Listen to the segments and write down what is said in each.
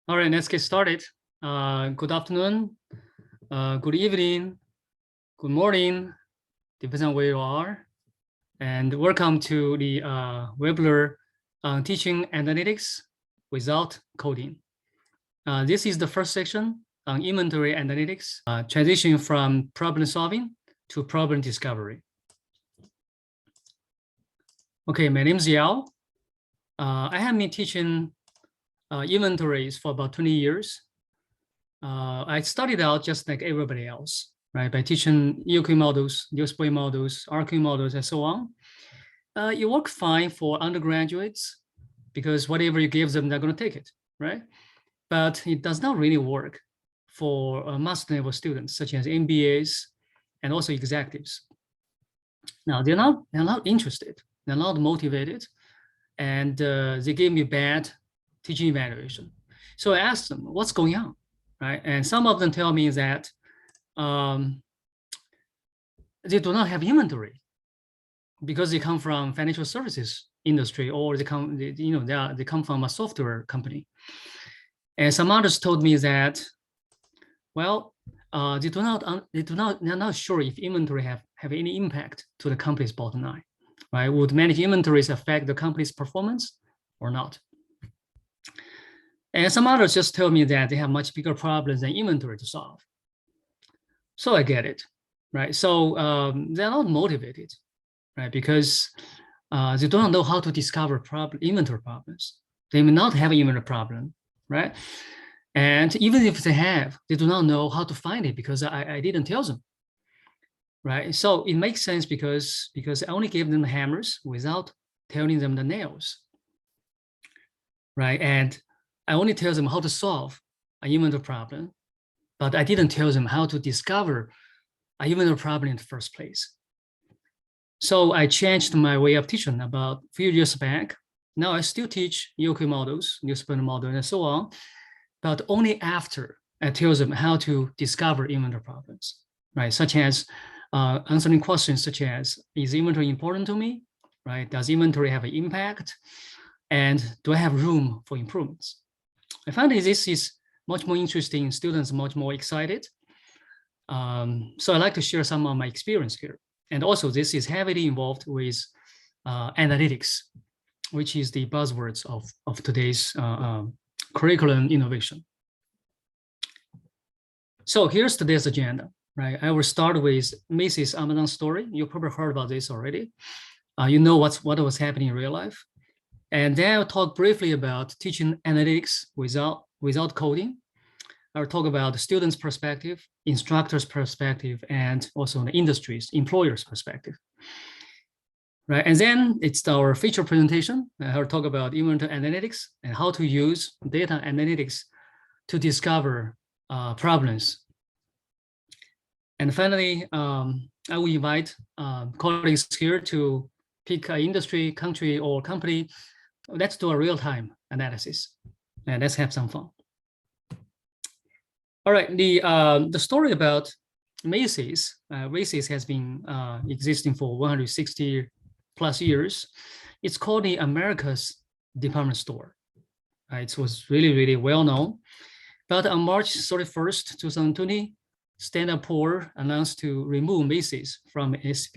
All right, let's get started. Good afternoon, good evening, good morning, depends on where you are. And welcome to the webinar on teaching analytics without coding. This is the first section on inventory analytics, transition from problem solving to problem discovery. Okay, my name is Yao. I have been teaching inventories for about 20 years. I started out just like everybody else, right? By teaching EOQ models, display models, RQ models, and so on. It worked fine for undergraduates because whatever you give them, they're going to take it, right? But it does not really work for master level students, such as MBAs and also executives. Now, they're not interested. They're not motivated. And they gave me bad teaching evaluation. So I asked them, what's going on, right? And some of them tell me that they do not have inventory because they come from financial services industry, or they come from a software company. And some others told me that, well, they're not sure if inventory have any impact to the company's bottom line, right? Would managed inventories affect the company's performance or not? And some others just tell me that they have much bigger problems than inventory to solve. So I get it, right? So they're not motivated, right? Because they don't know how to discover inventory problems. They may not have an inventory problem, right? And even if they have, they do not know how to find it because I didn't tell them, right? So it makes sense because I only gave them the hammers without telling them the nails, right? And I only tell them how to solve an inventory problem, but I didn't tell them how to discover an inventory problem in the first place. So I changed my way of teaching about a few years back. Now I still teach EOQ models, newspaper model, and so on, but only after I tell them how to discover inventory problems, right? Such as answering questions such as, is inventory important to me, right? Does inventory have an impact? And do I have room for improvements? I find this is much more interesting, students much more excited. So I'd like to share some of my experience here. And also this is heavily involved with analytics, which is the buzzwords of today's curriculum innovation. So here's today's agenda, right? I will start with Macy's Amazon story. You probably heard about this already. You know what was happening in real life. And then I'll talk briefly about teaching analytics without coding. I'll talk about the student's perspective, instructor's perspective, and also the industry's, employer's perspective. Right, and then it's our feature presentation. I'll talk about inventory analytics and how to use data analytics to discover problems. And finally, I will invite colleagues here to pick an industry, country, or company. Let's do a real-time analysis, and let's have some fun. All right, the story about Macy's. Macy's has been existing for 160 plus years. It's called the America's department store. It was really, really well known. But on March 31st, 2020, Standard & Poor's announced to remove Macy's from its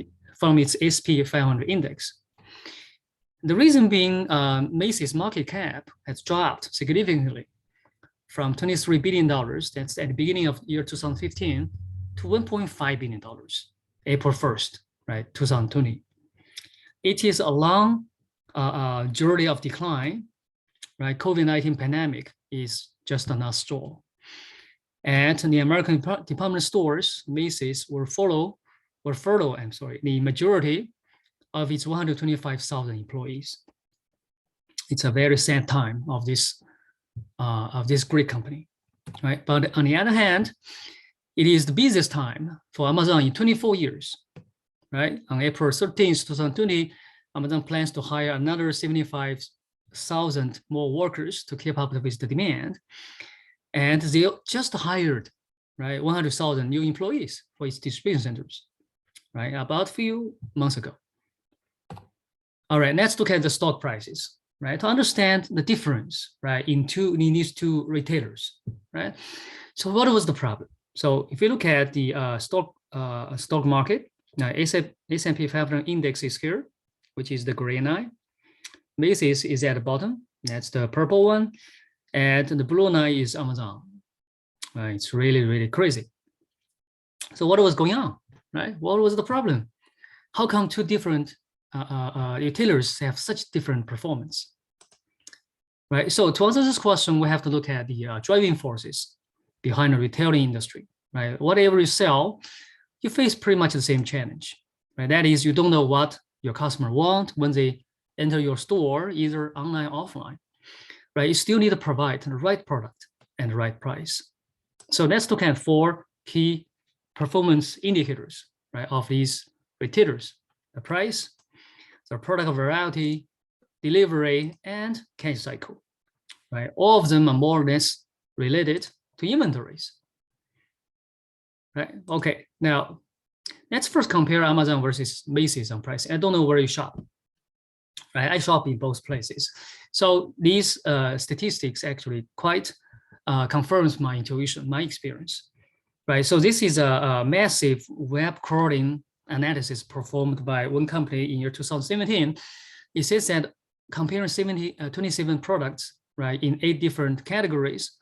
SP 500 index. The reason being Macy's market cap has dropped significantly from $23 billion, that's at the beginning of year 2015, to $1.5 billion, April 1st, right, 2020. It is a long journey of decline, right? COVID-19 pandemic is just another straw. And the American department stores, Macy's, will furlough, the majority of its 125,000 employees. It's a very sad time of this great company, right? But on the other hand, it is the busiest time for Amazon in 24 years, right? On April 13th, 2020, Amazon plans to hire another 75,000 more workers to keep up with the demand. And they just hired, right, 100,000 new employees for its distribution centers, right, about a few months ago. All right, let's look at the stock prices. right? To understand the difference, right, in these two retailers, right? So what was the problem? So if you look at the stock market, now S&P 500 index is here, which is the green line. Macy's is at the bottom. That's the purple one. And the blue line is Amazon. It's really, really crazy. So what was going on, right? What was the problem? How come two different retailers have such different performance, right? So to answer this question, we have to look at the driving forces behind the retailing industry, right? Whatever you sell, you face pretty much the same challenge, right? That is, you don't know what your customer want when they enter your store, either online or offline, right? You still need to provide the right product and the right price. So let's look at 4 key performance indicators, right, of these retailers: the price, the product variety, delivery, and cash cycle, right? All of them are more or less related to inventories, right? Okay, now let's first compare Amazon versus Macy's on pricing. I don't know where you shop, right? I shop in both places. So these statistics actually quite confirms my intuition, my experience, right? So this is a massive web crawling analysis performed by one company in year 2017. It says that comparing 27 products, right, in 8 different categories,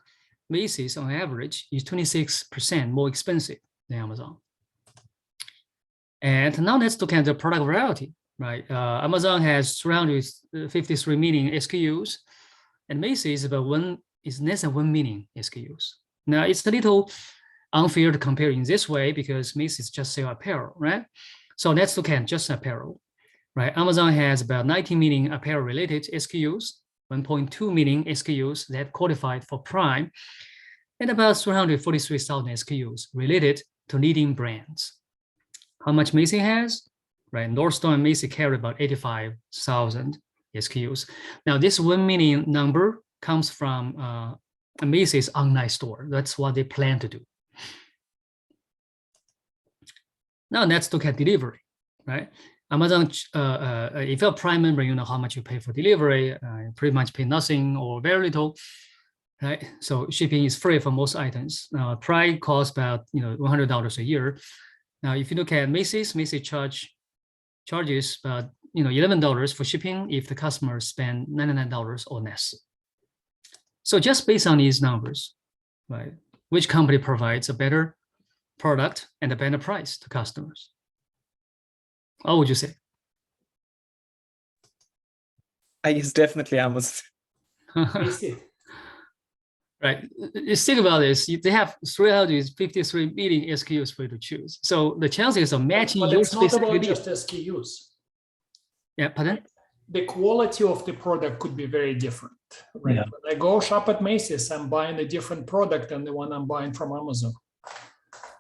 Macy's on average is 26% more expensive than Amazon. And now let's look at the product variety, right? Amazon has 353 million SKUs, and Macy's is less than 1 million SKUs. Now it's a little unfair to compare in this way because Macy's just sell apparel, right? So let's look at just apparel, right? Amazon has about 90 million apparel-related SKUs, 1.2 million SKUs that qualified for Prime, and about 343,000 SKUs related to leading brands. How much Macy's has? Right, Nordstrom and Macy's carry about 85,000 SKUs. Now, this 1 million number comes from Macy's online store. That's what they plan to do. Now let's look at delivery, right? Amazon, if you're a Prime member, you know how much you pay for delivery. Pretty much pay nothing or very little, right? So shipping is free for most items. Prime costs about $100 a year. Now, if you look at Macy's charges about $11 for shipping if the customer spend $99 or less. So just based on these numbers, right, which company provides a better product and a better price to customers? What would you say? I guess definitely Amazon. Right. Just think about this. They have 353 million SKUs for you to choose. So the chances of matching but your it's not specific about needs. just SKUs. Yeah, pardon? The quality of the product could be very different. Right? Yeah. When I go shop at Macy's, I'm buying a different product than the one I'm buying from Amazon.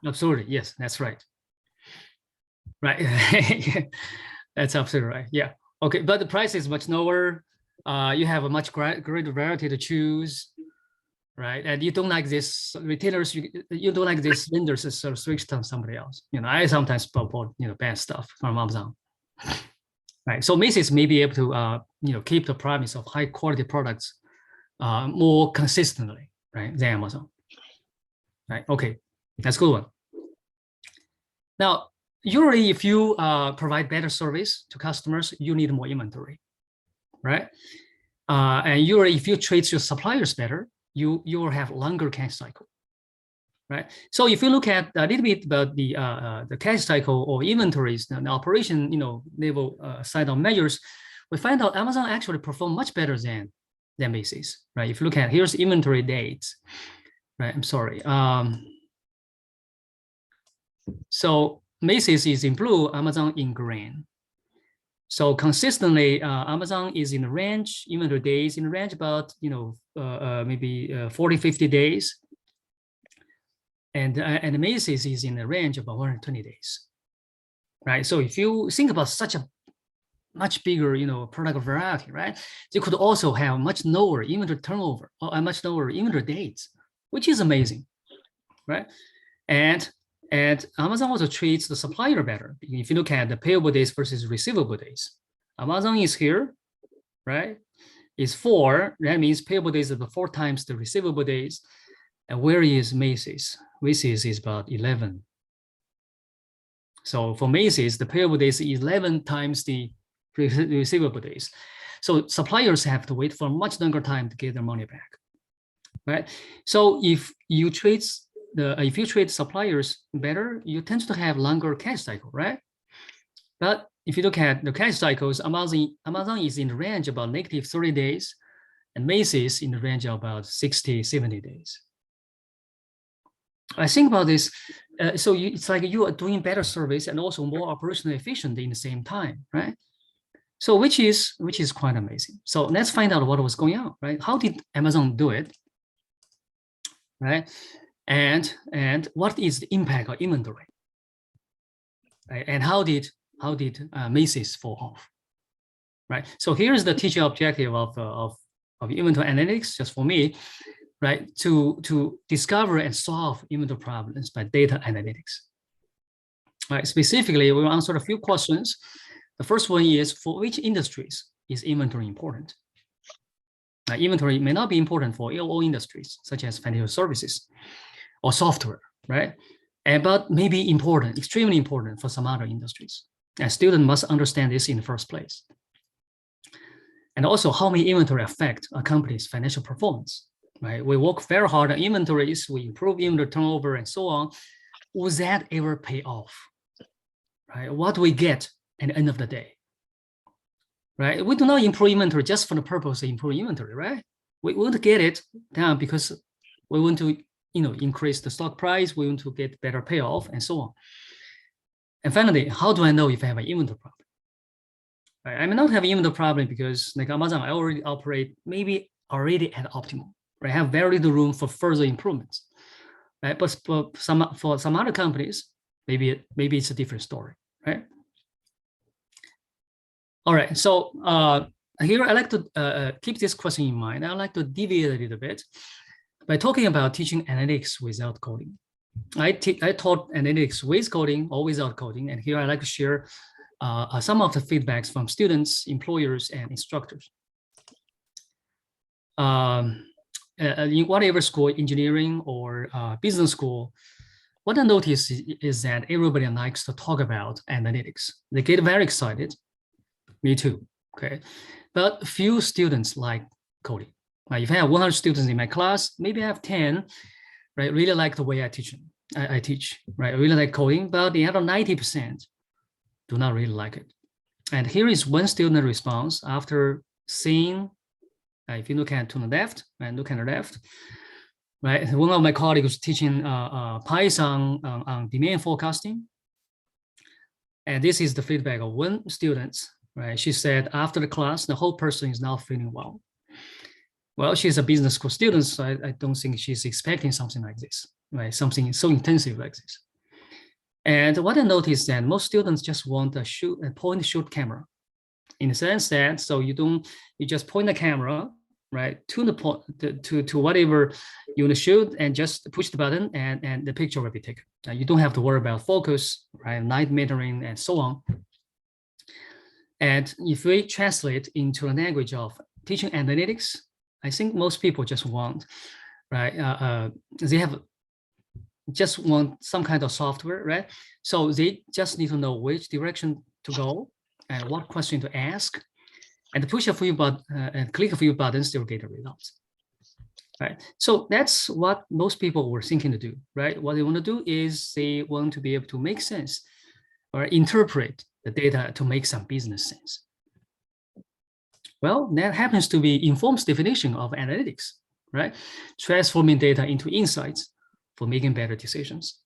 Absolutely. Yes, that's right. Right. That's absolutely right. Yeah. Okay. But the price is much lower. You have a much greater variety to choose. Right. And you don't like this retailers, you don't like this vendors that sort of switch to somebody else. I sometimes bought bad stuff from Amazon. Right. So Macy's may be able to keep the promise of high quality products more consistently, right, than Amazon. Right. Okay. That's a good one. Now, usually if you provide better service to customers, you need more inventory, right? And usually if you treat your suppliers better, you will have longer cash cycle, right? So if you look at a little bit about the cash cycle or inventories, the operation level side of measures, we find out Amazon actually perform much better than Macy's, right? If you look at here's inventory dates, right? I'm sorry. So Macy's is in blue, Amazon in green. So consistently, Amazon is in the range, inventory days in the range about, maybe 40, 50 days. And Macy's is in the range of about 120 days, right? So if you think about such a much bigger, product variety, right? They could also have much lower inventory turnover or a much lower inventory dates, which is amazing, right? And Amazon also treats the supplier better. If you look at the payable days versus receivable days, Amazon is here, right? is 4. That means payable days are 4 times the receivable days. And where is Macy's? Macy's is about 11. So for Macy's, the payable days is 11 times the receivable days. So suppliers have to wait for a much longer time to get their money back, right? So if you treat suppliers better, you tend to have longer cash cycle, right? But if you look at the cash cycles, Amazon is in the range about negative 30 days, and Macy's in the range of about 60, 70 days. I think about this. It's like you are doing better service and also more operationally efficient in the same time, right? So which is quite amazing. So let's find out what was going on, right? How did Amazon do it, right? And what is the impact of inventory, right? And how did Macy's fall off, right? So here's the teaching objective of inventory analytics, just for me, right? To discover and solve inventory problems by data analytics. Right? Specifically, we will answer a few questions. The first one is, for which industries is inventory important? Now, inventory may not be important for all industries, such as financial services or software, right? But may be important, extremely important for some other industries. And students must understand this in the first place. And also, how may inventory affect a company's financial performance, right? We work very hard on inventories, we improve inventory turnover and so on. Will that ever pay off, right? What do we get at the end of the day, right? We do not improve inventory just for the purpose of improving inventory, right? We want to get it down because we want to, increase the stock price, we want to get better payoff and so on. And finally, how do I know if I have an inventory problem? Right? I may not have an inventory problem because, like Amazon, I already operate maybe already at optimal, right? I have very little room for further improvements, right? But for some other companies, maybe it's a different story, right? All right, so here I like to keep this question in mind. I like to deviate a little bit by talking about teaching analytics without coding. I taught analytics with coding or without coding, and here I like to share some of the feedbacks from students, employers, and instructors. In whatever school, engineering or business school, what I notice is that everybody likes to talk about analytics. They get very excited. Me too, okay? But few students like coding. Like if I have 100 students in my class, maybe I have 10, right? Really like the way I teach them. I teach, right? I really like coding, but the other 90% do not really like it. And here is one student response after seeing, if you look at to the left, and look at the left, right? One of my colleagues was teaching Python on demand forecasting. And this is the feedback of one student, right? She said after the class, the whole person is now feeling well. Well, she's a business school student, so I don't think she's expecting something like this, right? Something so intensive like this. And what I noticed is that most students just want a point and shoot camera, in the sense that you just point the camera, right, to the point to whatever you want to shoot, and just push the button, and the picture will be taken. You don't have to worry about focus, right, night metering, and so on. And if we translate into a language of teaching analytics, I think most people just want, right? They just want some kind of software, right? So they just need to know which direction to go and what question to ask, and push a few buttons and click a few buttons, they'll get the results, right? So that's what most people were thinking to do, right? What they want to do is they want to be able to make sense or interpret the data to make some business sense. Well, that happens to be Inform's definition of analytics, right? Transforming data into insights for making better decisions,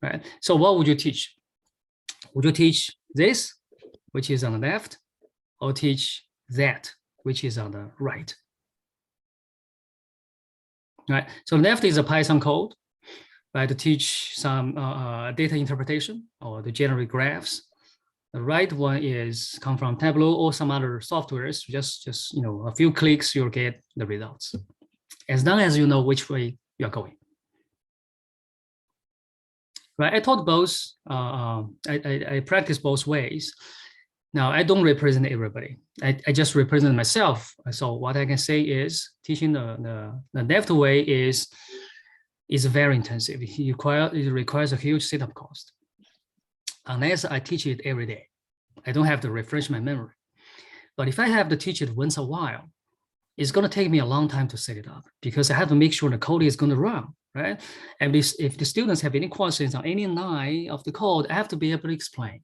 right? So what would you teach? Would you teach this, which is on the left, or teach that, which is on the right? Right. So left is a Python code, right, to teach some data interpretation or to generate graphs. The right one is come from Tableau or some other softwares. Just a few clicks, you'll get the results, as long as you know which way you're going. Right. I taught both. I practice both ways, Now, I don't represent everybody. I just represent myself. So what I can say is teaching the left way is very intensive. It requires a huge setup cost. Unless I teach it every day, I don't have to refresh my memory. But if I have to teach it once a while, it's going to take me a long time to set it up because I have to make sure the code is going to run, right? And if the students have any questions on any line of the code, I have to be able to explain.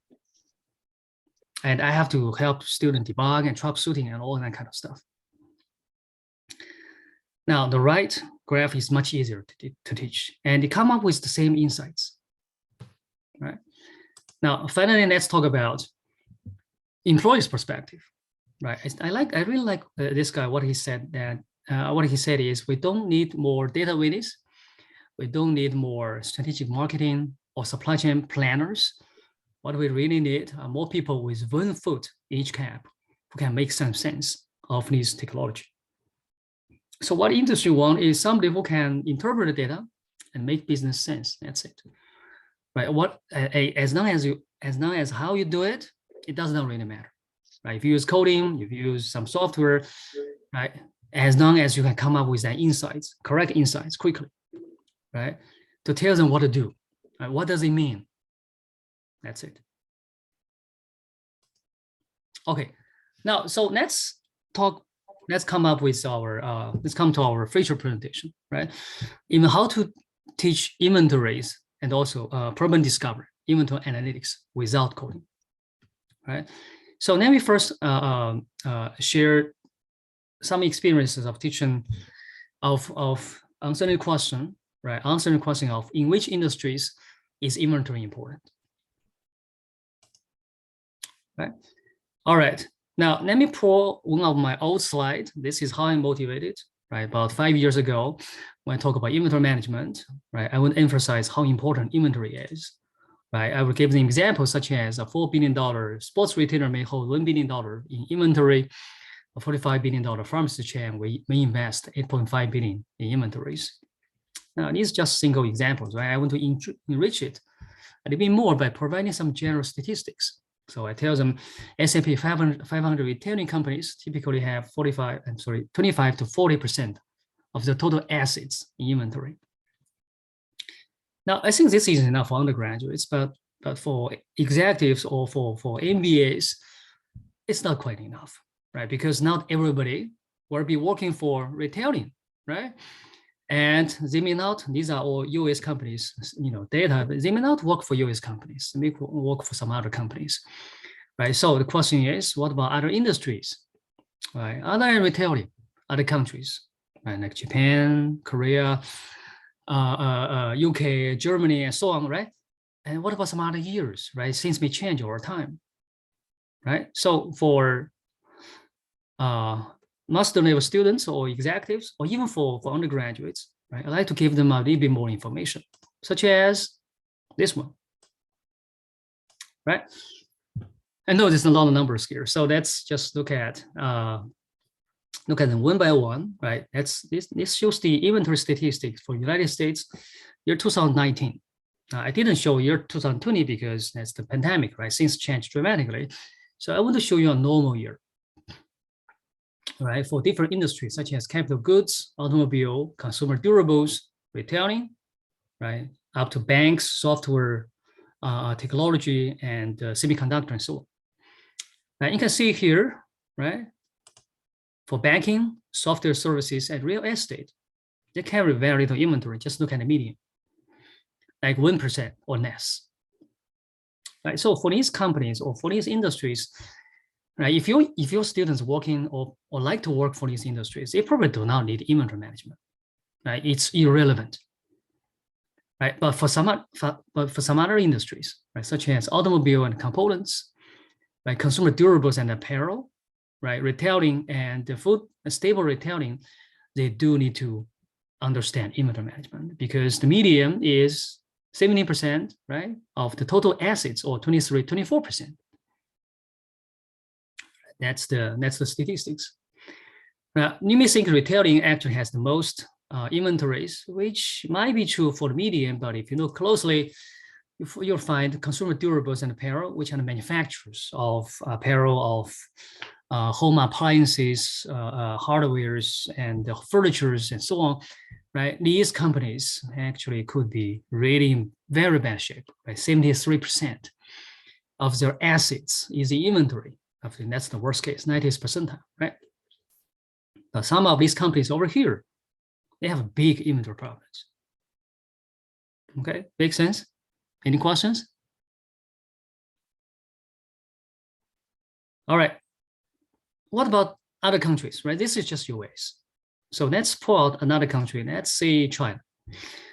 And I have to help student debug and troubleshooting and all that kind of stuff. Now, the right graph is much easier to teach, and they come up with the same insights, right? Now, finally, let's talk about employee's perspective, right? I really like this guy. What he said is we don't need more data winners, we don't need more strategic marketing or supply chain planners. What we really need are more people with one foot in each camp who can make some sense of this technology. So what industry want is somebody who can interpret the data and make business sense. That's it, right? As long as how you do it, it does not really matter, right? If you use coding, if you use some software, right? As long as you can come up with that insights, correct insights quickly, right? To tell them what to do, right? What does it mean? That's it. Okay, now so let's come up with our let's come to our feature presentation, right? Even how to teach inventories and also problem discovery, inventory analytics without coding, right? So let me first share some experiences of teaching of answering the question, right? Answering the question of in which industries is inventory important, right? All right, now let me pull one of my old slides. This is how I'm motivated, right? About 5 years ago, when I talk about inventory management, right? I would emphasize how important inventory is, right? I would give an example such as a $4 billion sports retailer may hold $1 billion in inventory, a $45 billion pharmacy chain may invest $8.5 billion in inventories. Now, these are just single examples, right? I want to enrich it a little bit more by providing some general statistics. So I tell them S&P 500 retailing companies typically have 25 to 40% of the total assets in inventory. Now, I think this is enough for undergraduates, but for executives or for MBAs, it's not quite enough, right? Because not everybody will be working for retailing, right? And they may not, these are all US companies, data, but they may not work for US companies, they may work for some other companies, right? So the question is, what about other industries, right? Other than retailing, other countries, right? Like Japan, Korea, UK, Germany, and so on, right? And what about some other years, right? Things may change over time, right? So for master level students or executives, or even for undergraduates, right? I like to give them a little bit more information, such as this one, right? I know there's a lot of numbers here, so let's just look at them one by one, right? This shows the inventory statistics for United States, year 2019. I didn't show year 2020 because that's the pandemic, right? Things changed dramatically. So I want to show you a normal year, right? For different industries such as capital goods, automobile, consumer durables, retailing, right? Up to banks, software, technology, and semiconductor and so on. Now you can see here, right? For banking, software services, and real estate, they carry very little inventory. Just look at the median, like 1% or less. Right. So for these companies or for these industries, right? If your students working or like to work for these industries, they probably do not need inventory management. Right? It's irrelevant. Right. But for some other industries, right, such as automobile and components, right, consumer durables and apparel, right, retailing and the food stable retailing, they do need to understand inventory management because the median is 17%, right, of the total assets, or 24%. That's the statistics. Now, you may think retailing actually has the most inventories, which might be true for the median, but if you look closely, you'll find consumer durables and apparel, which are the manufacturers of apparel, of home appliances, hardwares, and furnitures, and so on, right? These companies actually could be really in very bad shape, right? 73% of their assets is the inventory. I think that's the worst case, 90th percentile, right? But some of these companies over here, they have big inventory problems. Okay, make sense? Any questions? All right. What about other countries, right? This is just US. So let's pull out another country. Let's say China.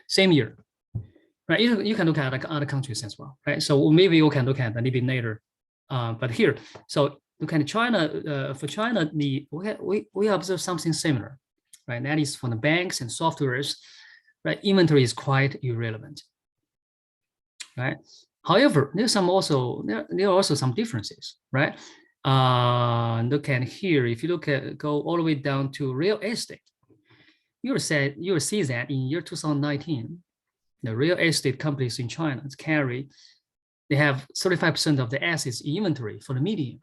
Same year, right? You can look at other countries as well, right? So maybe you can look at a little bit later. But here, so look at China. For China, we observe something similar, right? That is for the banks and softwares, right? Inventory is quite irrelevant, right? However, there are also some differences, right? Look at here. If you go all the way down to real estate, you will see that in year 2019, the real estate companies in China they have 35% of the assets in inventory for the median,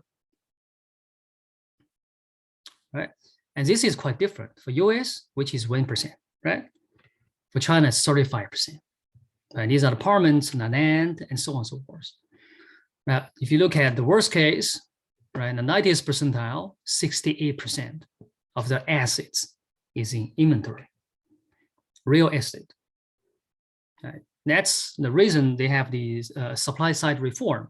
right? And this is quite different for US, which is 1%, right? For China, it's 35%. Right? These are apartments, land, and so on and so forth. Now, if you look at the worst case, right, the 90th percentile, 68% of the assets is in inventory, real estate. Right? That's the reason they have these supply side reform,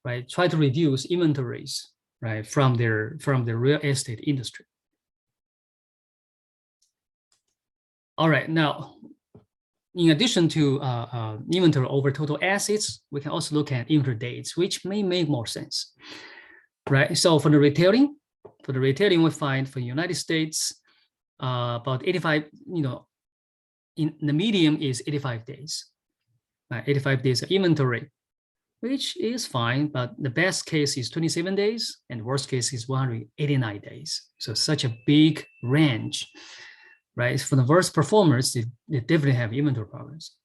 right? Try to reduce inventories, right, from the real estate industry. All right, now, in addition to inventory over total assets, we can also look at inventory days, which may make more sense, right? So for the retailing, we find for the United States, about 85, in the medium is 85 days, right? 85 days of inventory, which is fine, but the best case is 27 days and worst case is 189 days. So such a big range, right? For the worst performers, they definitely have inventory problems.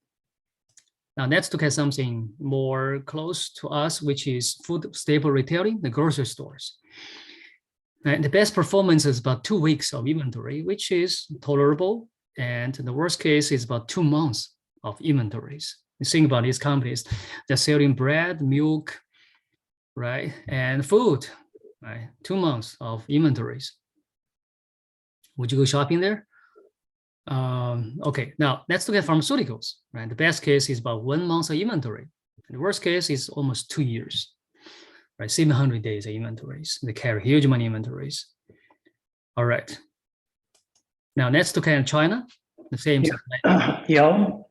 Now let's look at something more close to us, which is food staple retailing, the grocery stores. Right? The best performance is about 2 weeks of inventory, which is tolerable. And the worst case is about 2 months of inventories. You think about these companies, they're selling bread, milk, right? And food, right? 2 months of inventories. Would you go shopping there? Okay, now let's look at pharmaceuticals, right? The best case is about 1 month of inventory. And the worst case is almost 2 years, right? 700 days of inventories. They carry huge amount of inventories. All right. Now let's look at China. The same.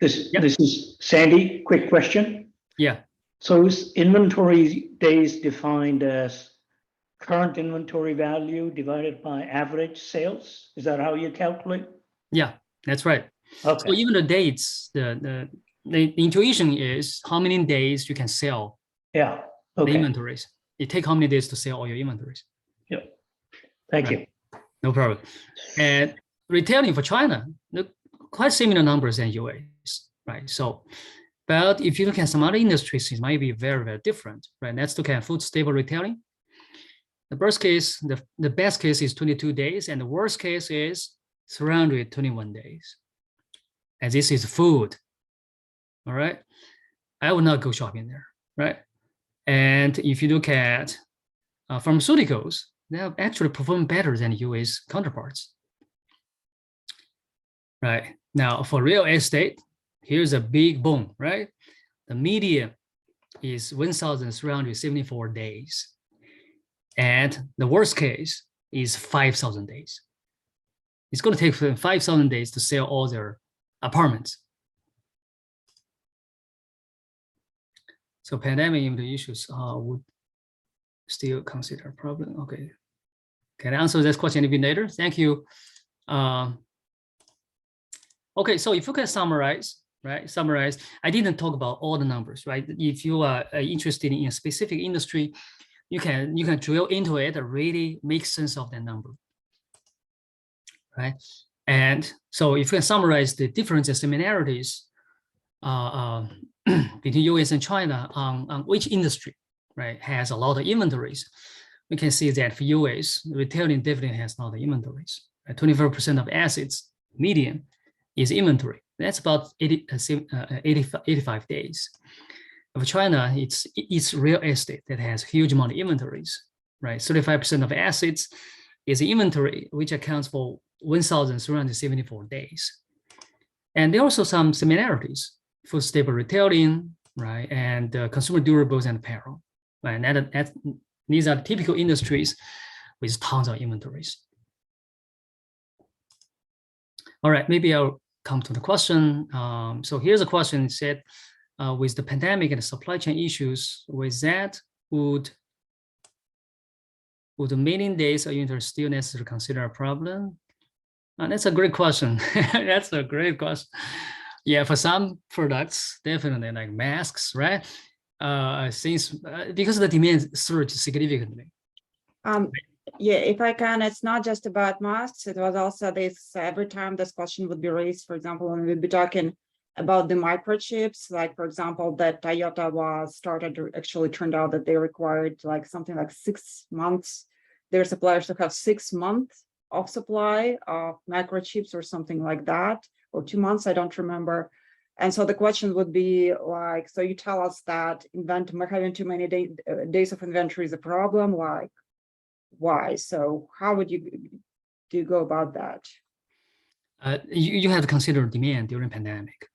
This is Sandy. Quick question. Yeah. So is inventory days defined as current inventory value divided by average sales? Is that how you calculate? Yeah, that's right. Okay. So even the dates, the intuition is how many days you can sell Yeah. the Okay. inventories. It takes how many days to sell all your inventories. Yeah. Thank you. No problem. And retailing for China, quite similar numbers than US, right? So, but if you look at some other industries, it might be very, very different, right? Let's look at food staple retailing. The best case, the best case is 22 days, and the worst case is 321 days. And this is food, all right? I would not go shopping there, right? And if you look at pharmaceuticals, they have actually performed better than US counterparts, right? Now for real estate, here's a big boom, right? The median is 1,374 days. And the worst case is 5,000 days. It's going to take 5,000 days to sell all their apartments. So pandemic inventory issues would still consider a problem. Okay. Can I answer this question a bit later? Thank you. Okay, so if you can summarize, right? Summarize. I didn't talk about all the numbers, right? If you are interested in a specific industry, you can drill into it and really make sense of that number, right? And so if you can summarize the differences and similarities, between US and China on which industry, right, has a lot of inventories, we can see that for US, retailing definitely has a lot of inventories. 24% of assets, median, is inventory. That's about 85 days. For China, it's real estate that has huge amount of inventories, right? 35% of assets is inventory, which accounts for 1,374 days. And there are also some similarities for stable retailing, right, and consumer durables and apparel, right? And these are typical industries with tons of inventories. All right, maybe I'll come to the question. So here's a question. It said, with the pandemic and the supply chain issues, with that, would the mailing days of inventory still necessary to consider a problem? That's a great question. That's a great question. Yeah, for some products, definitely like masks, right? Since because the demand surged significantly. Yeah, if I can, it's not just about masks. It was also this, every time this question would be raised, for example, when we'd be talking about the microchips, like, for example, that Toyota was started to actually turned out that they required like something like 6 months, their suppliers to have 6 months of supply of microchips or something like that, or 2 months, I don't remember. And so the question would be like, so you tell us that having too many days of inventory is a problem, like, why? So how would you go about that? You have to consider demand during pandemic,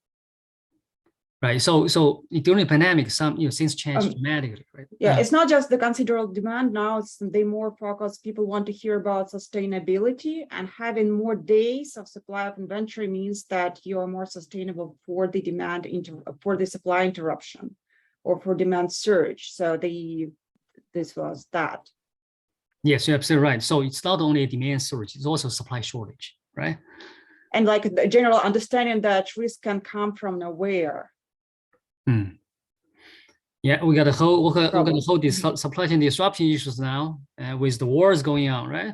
right? So during the pandemic, some things changed dramatically, right? Yeah, it's not just the considerable demand now. It's they more focused. People want to hear about sustainability, and having more days of supply of inventory means that you are more sustainable for the demand for the supply interruption, or for demand surge. So this was that. Yes, you're absolutely right. So it's not only a demand surge, it's also supply shortage, right? And like the general understanding that risk can come from nowhere. Yeah, we're gonna hold these supply chain disruption issues now with the wars going on, right?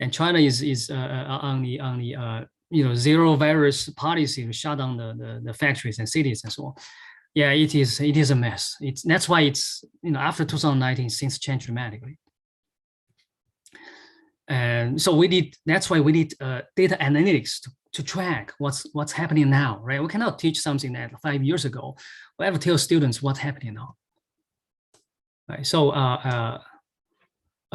And China is on the zero virus policy to shut down the factories and cities and so on. Yeah, it is a mess. That's why it's after 2019 things changed dramatically. And so that's why we need data analytics to track what's happening now, right? We cannot teach something that 5 years ago. We have to tell students what's happening now, right? So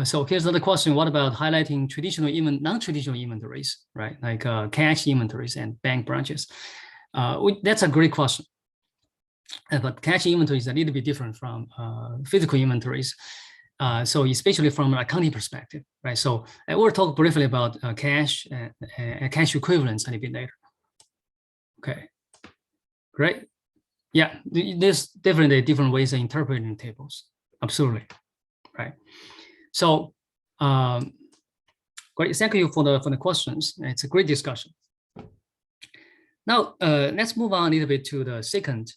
so here's another question: what about highlighting traditional, even non-traditional inventories, right? Like cash inventories and bank branches. That's a great question. But cash inventories are a little bit different from physical inventories. So especially from an accounting perspective, right? So we'll talk briefly about cash and cash equivalents a little bit later. Okay, great. Yeah, there's definitely different ways of interpreting tables. Absolutely, right? So, great. Thank you for the questions. It's a great discussion. Now, let's move on a little bit to the second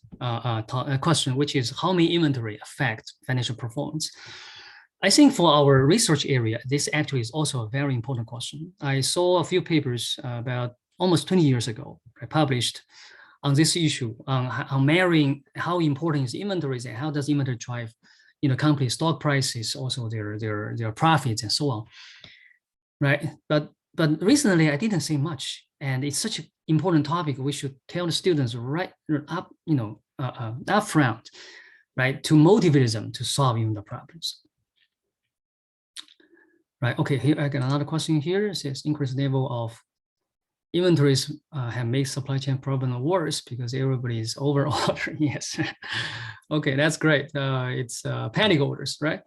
question, which is how may inventory affect financial performance? I think for our research area, this actually is also a very important question. I saw a few papers about almost 20 years ago, I published on this issue on marrying how important is inventories and how does inventory drive, company stock prices, also their profits and so on, right? But recently I didn't see much, and it's such an important topic. We should tell the students right up, up front, right, to motivate them to solve even the problems. Right. Okay. Here I got another question here. It says increased level of inventories have made supply chain problem worse because everybody is over ordering. Yes. Okay, that's great. It's panic orders, right?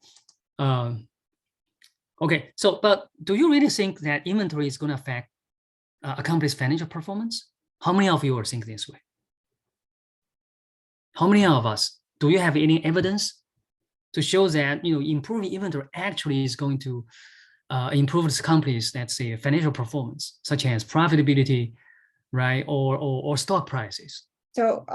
Okay. So, but do you really think that inventory is going to affect a company's financial performance? How many of you are thinking this way? How many of us? Do you have any evidence to show that improving inventory actually is going to improve this company's, let's say, financial performance, such as profitability, right, or stock prices? So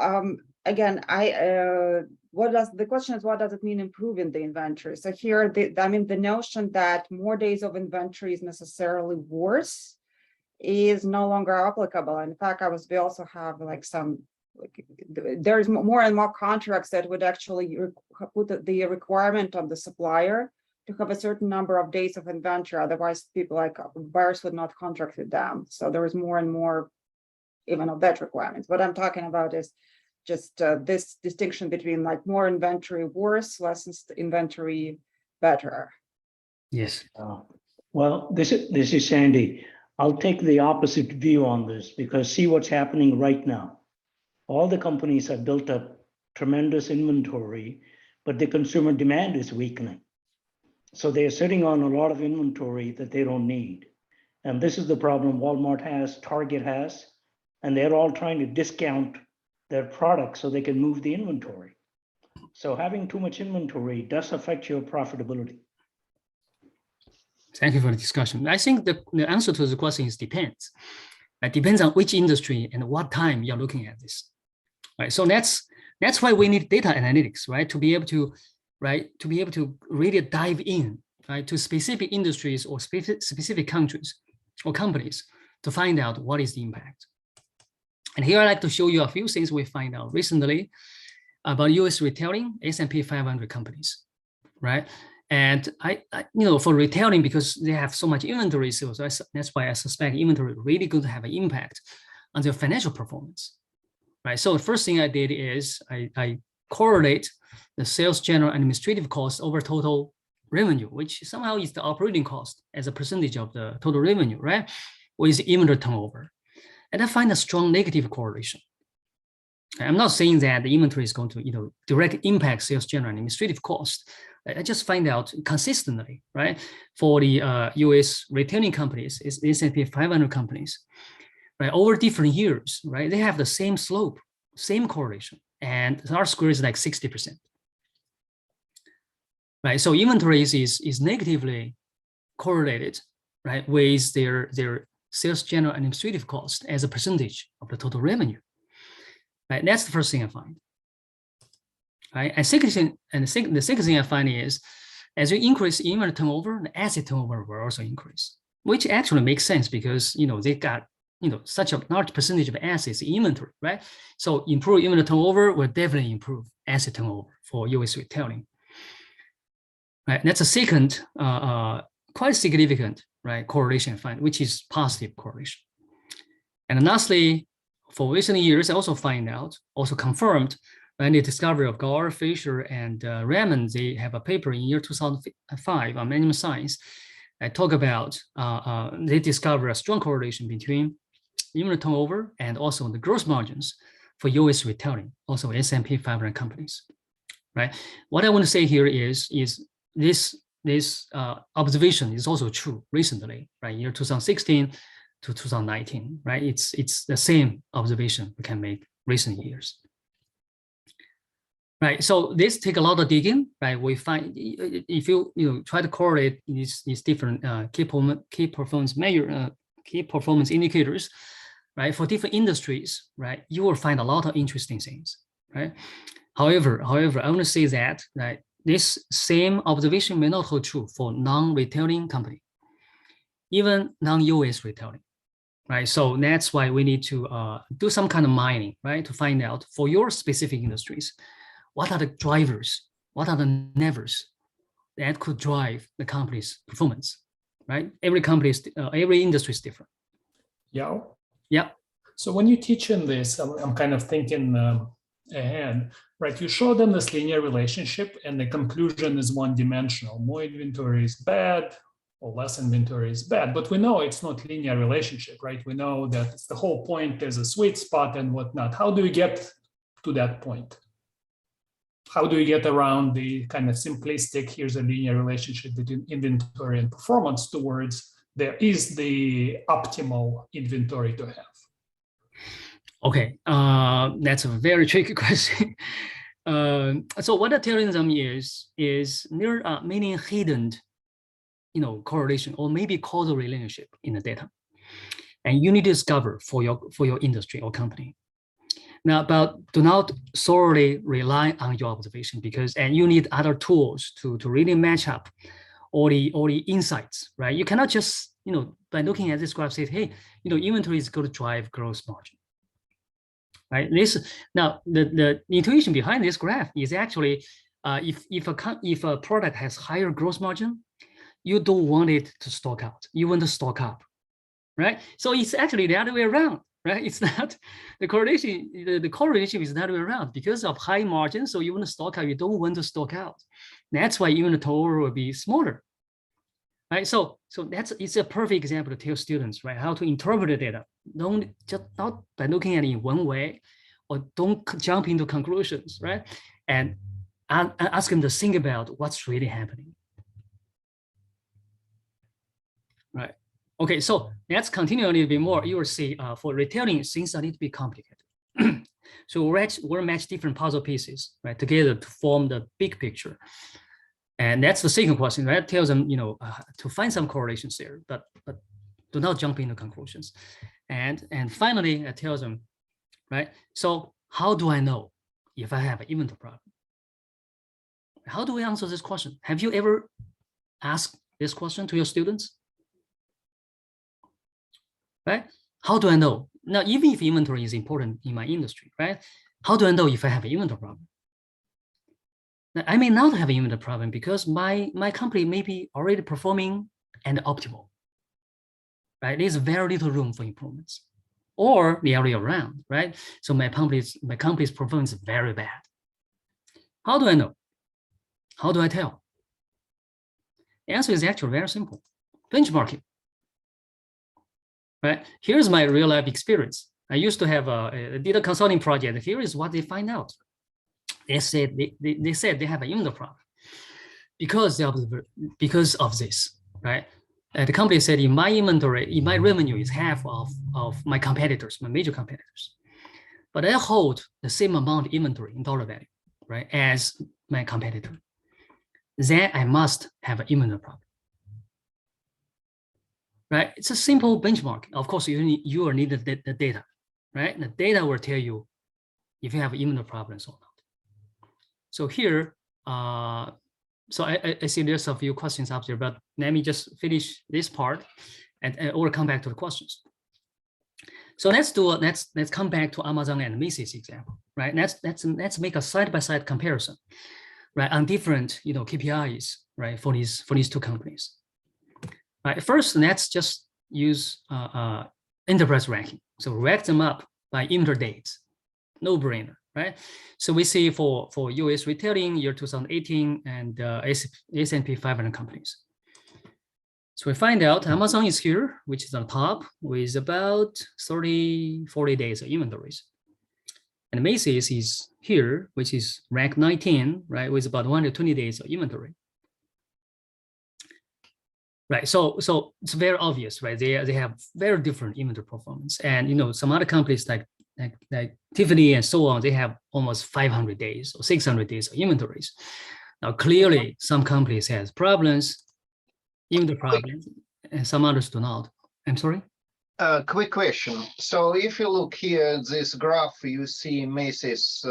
again, the question is, what does it mean improving the inventory? So here, the notion that more days of inventory is necessarily worse is no longer applicable. In fact, we also have like some there's more and more contracts that would actually put the requirement on the supplier to have a certain number of days of inventory. Otherwise, people like buyers would not contract with them. So there is more and more even of that requirement. What I'm talking about is just this distinction between like more inventory worse, less inventory better. Yes. Well, this is Sandy. I'll take the opposite view on this because see what's happening right now. All the companies have built up tremendous inventory, but the consumer demand is weakening. So they're sitting on a lot of inventory that they don't need. And this is the problem Walmart has, Target has, and they're all trying to discount their products so they can move the inventory. So having too much inventory does affect your profitability. Thank you for the discussion. I think the answer to the question is depends. It depends on which industry and what time you're looking at this. Right. So that's why we need data analytics, right? To be able to really dive in, right, to specific industries or specific countries or companies to find out what is the impact. And here I'd like to show you a few things we find out recently about US retailing, S&P 500 companies, right? And for retailing, because they have so much inventory, so that's why I suspect inventory really going to have an impact on their financial performance, right? So the first thing I did is I correlate the sales, general, and administrative costs over total revenue, which somehow is the operating cost as a percentage of the total revenue, right? With inventory turnover. And I find a strong negative correlation. I'm not saying that the inventory is going to, direct impact sales, general, and administrative cost. I just find out consistently, right? For the US retailing companies, it's S&P 500 companies, right? Over different years, right? They have the same slope, same correlation, and our score is like 60%. Right, so inventories is negatively correlated, right, with their sales, general, and administrative cost as a percentage of the total revenue. Right, that's the first thing I find. Right, and the second thing I find is, as you increase inventory turnover, the asset turnover will also increase, which actually makes sense because they got such a large percentage of assets in inventory, right? So improve inventory turnover will definitely improve asset turnover for US retailing. Right, that's a second quite significant, right, correlation I find, which is positive correlation. And lastly, for recent years, I also find out, also confirmed, when the discovery of Gar, Fisher, and Raymond, they have a paper in year 2005 on management science. I talk about they discover a strong correlation between inventory turnover and also the gross margins for US retailing, also S&P 500 companies. Right. What I want to say here is this observation is also true recently, right? Year 2016 to 2019, right? It's the same observation we can make recent years. Right. So this take a lot of digging, right? We find if you try to correlate these different key performance indicators, right, for different industries, right, you will find a lot of interesting things, right? However, I want to say that this same observation may not hold true for non-retailing company, even non-US retailing, right? So that's why we need to do some kind of mining, right, to find out for your specific industries, what are the drivers, what are the levers that could drive the company's performance, right? Every industry is different. Yeah. Yeah. So when you teach in this, I'm kind of thinking ahead, right? You show them this linear relationship and the conclusion is one-dimensional. More inventory is bad or less inventory is bad, but we know it's not linear relationship, right? We know that it's the whole point, there's a sweet spot and whatnot. How do we get to that point? How do we get around the kind of simplistic, here's a linear relationship between inventory and performance towards there is the optimal inventory to have? Okay, that's a very tricky question. So what I'm telling them is there are many hidden, correlation or maybe causal relationship in the data, and you need to discover for your industry or company. Now, but do not solely rely on your observation and you need other tools to really match up all the insights, right? You cannot just by looking at this graph say, hey, inventory is going to drive gross margin. right? Now the intuition behind this graph is actually if a product has higher gross margin, you don't want it to stock out. You want to stock up, right? So it's actually the other way around, right? It's not the correlation. The correlation is the other way around because of high margin. So you want to stock out. You don't want to stock out. That's why inventory will be smaller, right? So it's a perfect example to tell students, right, how to interpret the data. Don't just not by looking at it in one way, or don't jump into conclusions, right? And ask them to think about what's really happening. Right. Okay, so let's continue a little bit more. You will see for retailing, things are a little bit complicated. So we'll match different puzzle pieces, right, together to form the big picture. And that's the second question, right? Tells them, to find some correlations there, but do not jump into conclusions. And finally, it tells them, right? So how do I know if I have an inventory problem? How do we answer this question? Have you ever asked this question to your students? Right? How do I know? Now, even if inventory is important in my industry, right? How do I know if I have an inventory problem? Now, I may not have an inventory problem because my company may be already performing and optimal, right? There's very little room for improvements, or the other way around, right? So my company's performance is very bad. How do I know? How do I tell? The answer is actually very simple. Benchmarking. Right? Here's my real life experience. I used to have a data consulting project. Here is what they find out. They said they have an inventory problem because of this, right? The company said in my inventory, in my revenue is half of my competitors, my major competitors. But I hold the same amount of inventory in dollar value, right, as my competitor. Then I must have an inventory problem. Right? It's a simple benchmark. Of course, you need the data, right? The data will tell you if you have inventory problems or not. So here, so I see there's a few questions up there, but let me just finish this part, and we'll come back to the questions. So let's come back to Amazon and Macy's example, right? Let's make a side-by-side comparison, right, on different KPIs, right, for these two companies. Right, first, let's just use enterprise ranking. So rank them up by inventory dates, no brainer, right? So we see for US retailing year 2018 and S&P 500 companies. So we find out Amazon is here, which is on top with about 40 days of inventories. And Macy's is here, which is rank 19, right, with about 120 days of inventory. Right, so it's very obvious, right? They have very different inventory performance, and some other companies like Tiffany and so on, they have almost 500 days or 600 days of inventories. Now, clearly, some companies has problems, inventory problems, and some others do not. I'm sorry. Quick question. So if you look here at this graph, you see Macy's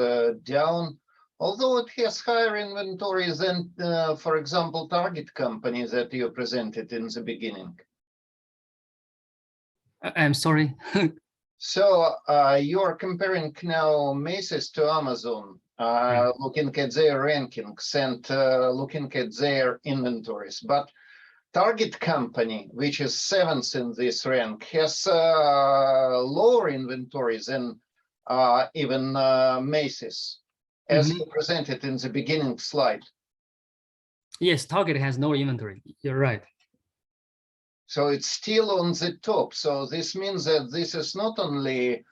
down. Although it has higher inventory than, for example, Target company that you presented in the beginning. I'm sorry. So you're comparing now Macy's to Amazon, looking at their rankings and looking at their inventories. But Target company, which is 7th in this rank, has lower inventory than even Macy's, as you presented in the beginning slide. Yes, Target has no inventory. You're right. So it's still on the top. So this means that this is not only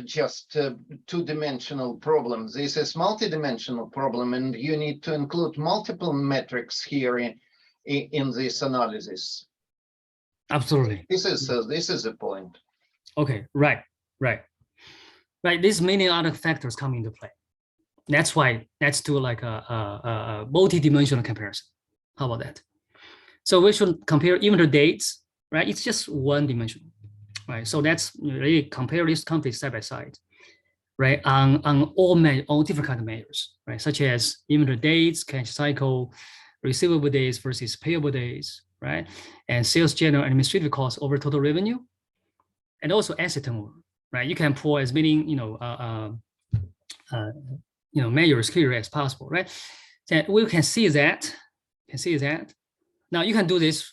just a two-dimensional problem. This is multi-dimensional problem, and you need to include multiple metrics here in this analysis. Absolutely. This is the point. Okay, right. There's many other factors come into play. That's why let's do like a multi-dimensional comparison. How about that? So we should compare inventory dates, right? It's just one dimension, right? So let's really compare these companies side by side, right? On all different kind of measures, right? Such as inventory dates, cash cycle, receivable days versus payable days, right? And sales general and administrative costs over total revenue, and also asset turnover, right? You can pull as many, measures here as possible, right? Then we can see that. Now you can do this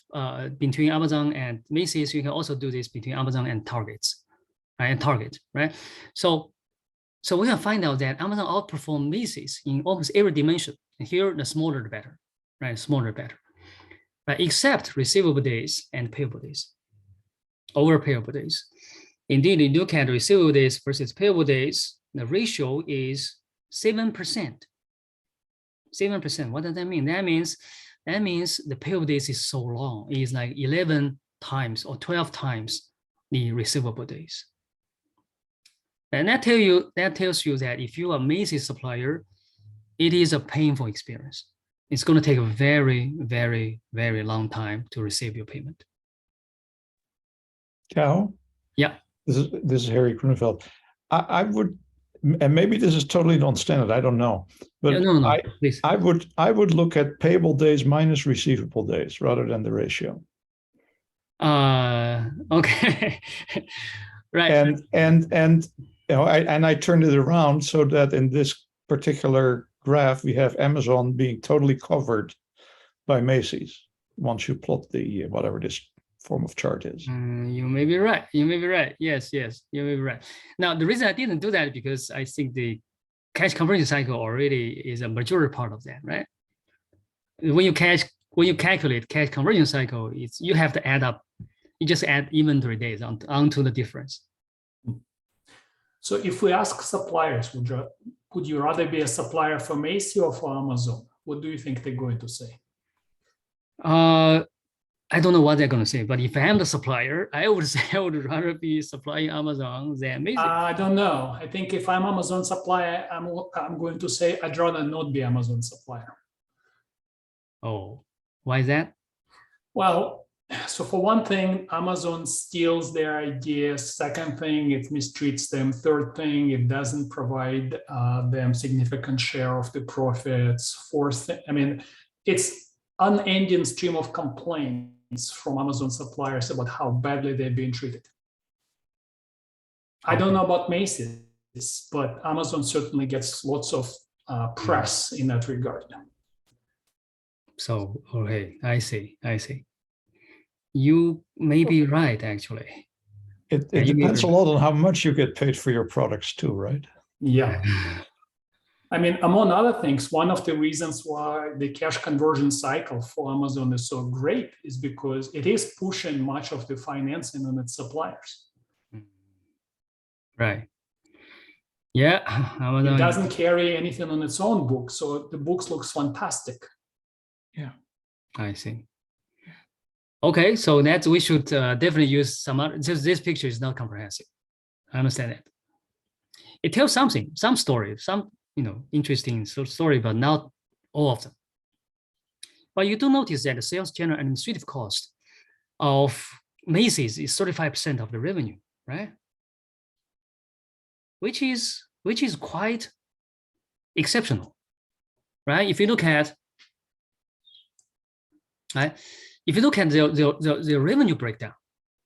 between Amazon and Macy's. You can also do this between Amazon and Targets, right? And Target, right? So we can find out that Amazon outperformed Macy's in almost every dimension. And here, the smaller the better, right? Smaller the better, right? Except receivable days and payable days, over payable days. Indeed, if you look at receivable days versus payable days, the ratio is 7%. 7%. What does that mean? That means the payable days is so long. It is like 11 times or 12 times the receivable days. And that tells you that if you are a Macy's supplier, it is a painful experience. It's going to take a very, very, very long time to receive your payment. Cal? Yeah. This is Harry Grunfeld. I would, and maybe this is totally non-standard, I don't know. But Yeah, no, please. I would look at payable days minus receivable days rather than the ratio. Okay. Right. And I turned it around so that in this particular graph we have Amazon being totally covered by Macy's once you plot the whatever this form of chart is. You may be right. You may be right. Yes, you may be right. Now, the reason I didn't do that is because I think the cash conversion cycle already is a majority part of that, right? When you calculate cash conversion cycle, you have to add up. You just add inventory days onto the difference. So if we ask suppliers, would you rather be a supplier for Macy or for Amazon? What do you think they're going to say? I don't know what they're going to say, but if I am the supplier, I would say I would rather be supplying Amazon than Macy. I don't know. I think if I'm Amazon supplier, I'm going to say I'd rather not be Amazon supplier. Oh, why is that? Well, so for one thing, Amazon steals their ideas. Second thing, it mistreats them. Third thing, it doesn't provide them significant share of the profits. Fourth, it's unending stream of complaints from Amazon suppliers about how badly they're being treated. I don't know about Macy's, but Amazon certainly gets lots of press in that regard. So, okay, I see. You may be right, actually. It depends a lot on how much you get paid for your products too, right? Yeah. Among other things, one of the reasons why the cash conversion cycle for Amazon is so great is because it is pushing much of the financing on its suppliers. Right. Yeah. Amazon, it doesn't carry anything on its own books, so the books looks fantastic. Yeah. I see. Okay, so that we should definitely use some other, this picture is not comprehensive. I understand that. It tells something, some story, some interesting story, but not all of them. But you do notice that the sales general administrative cost of Macy's is 35% of the revenue, right? Which is quite exceptional, right? If you look at the revenue breakdown,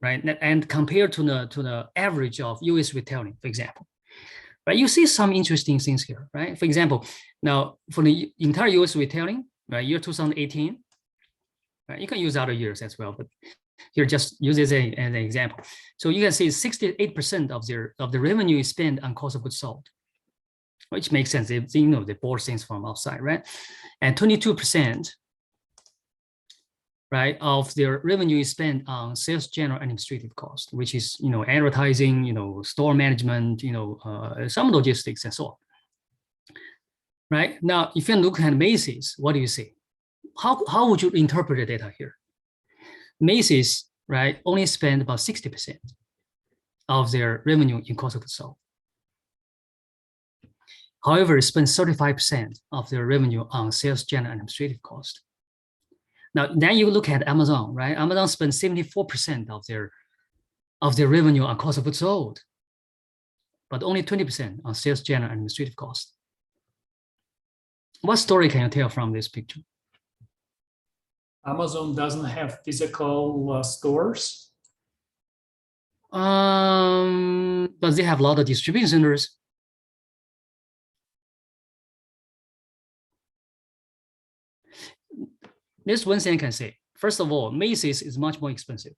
right, and compared to the average of U.S. retailing, for example. Right, you see some interesting things here, right? For example, now for the entire U.S. retailing, right, year 2018, right, you can use other years as well, but here just use this as an example. So you can see 68% of the revenue is spent on cost of goods sold, which makes sense. They bought things from outside, right? And 22%, right, of their revenue is spent on sales general administrative cost, which is advertising, store management, some logistics and so on. Right now, if you look at Macy's, what do you see? How would you interpret the data here? Macy's, right, only spend about 60% of their revenue in cost of goods sold. However, it spends 35% of their revenue on sales general administrative cost. Now, then you look at Amazon, right? Amazon spends 74% of their revenue on cost of goods sold, but only 20% on sales general administrative cost. What story can you tell from this picture? Amazon doesn't have physical stores. Does they have a lot of distribution centers? This one thing I can say. First of all, Macy's is much more expensive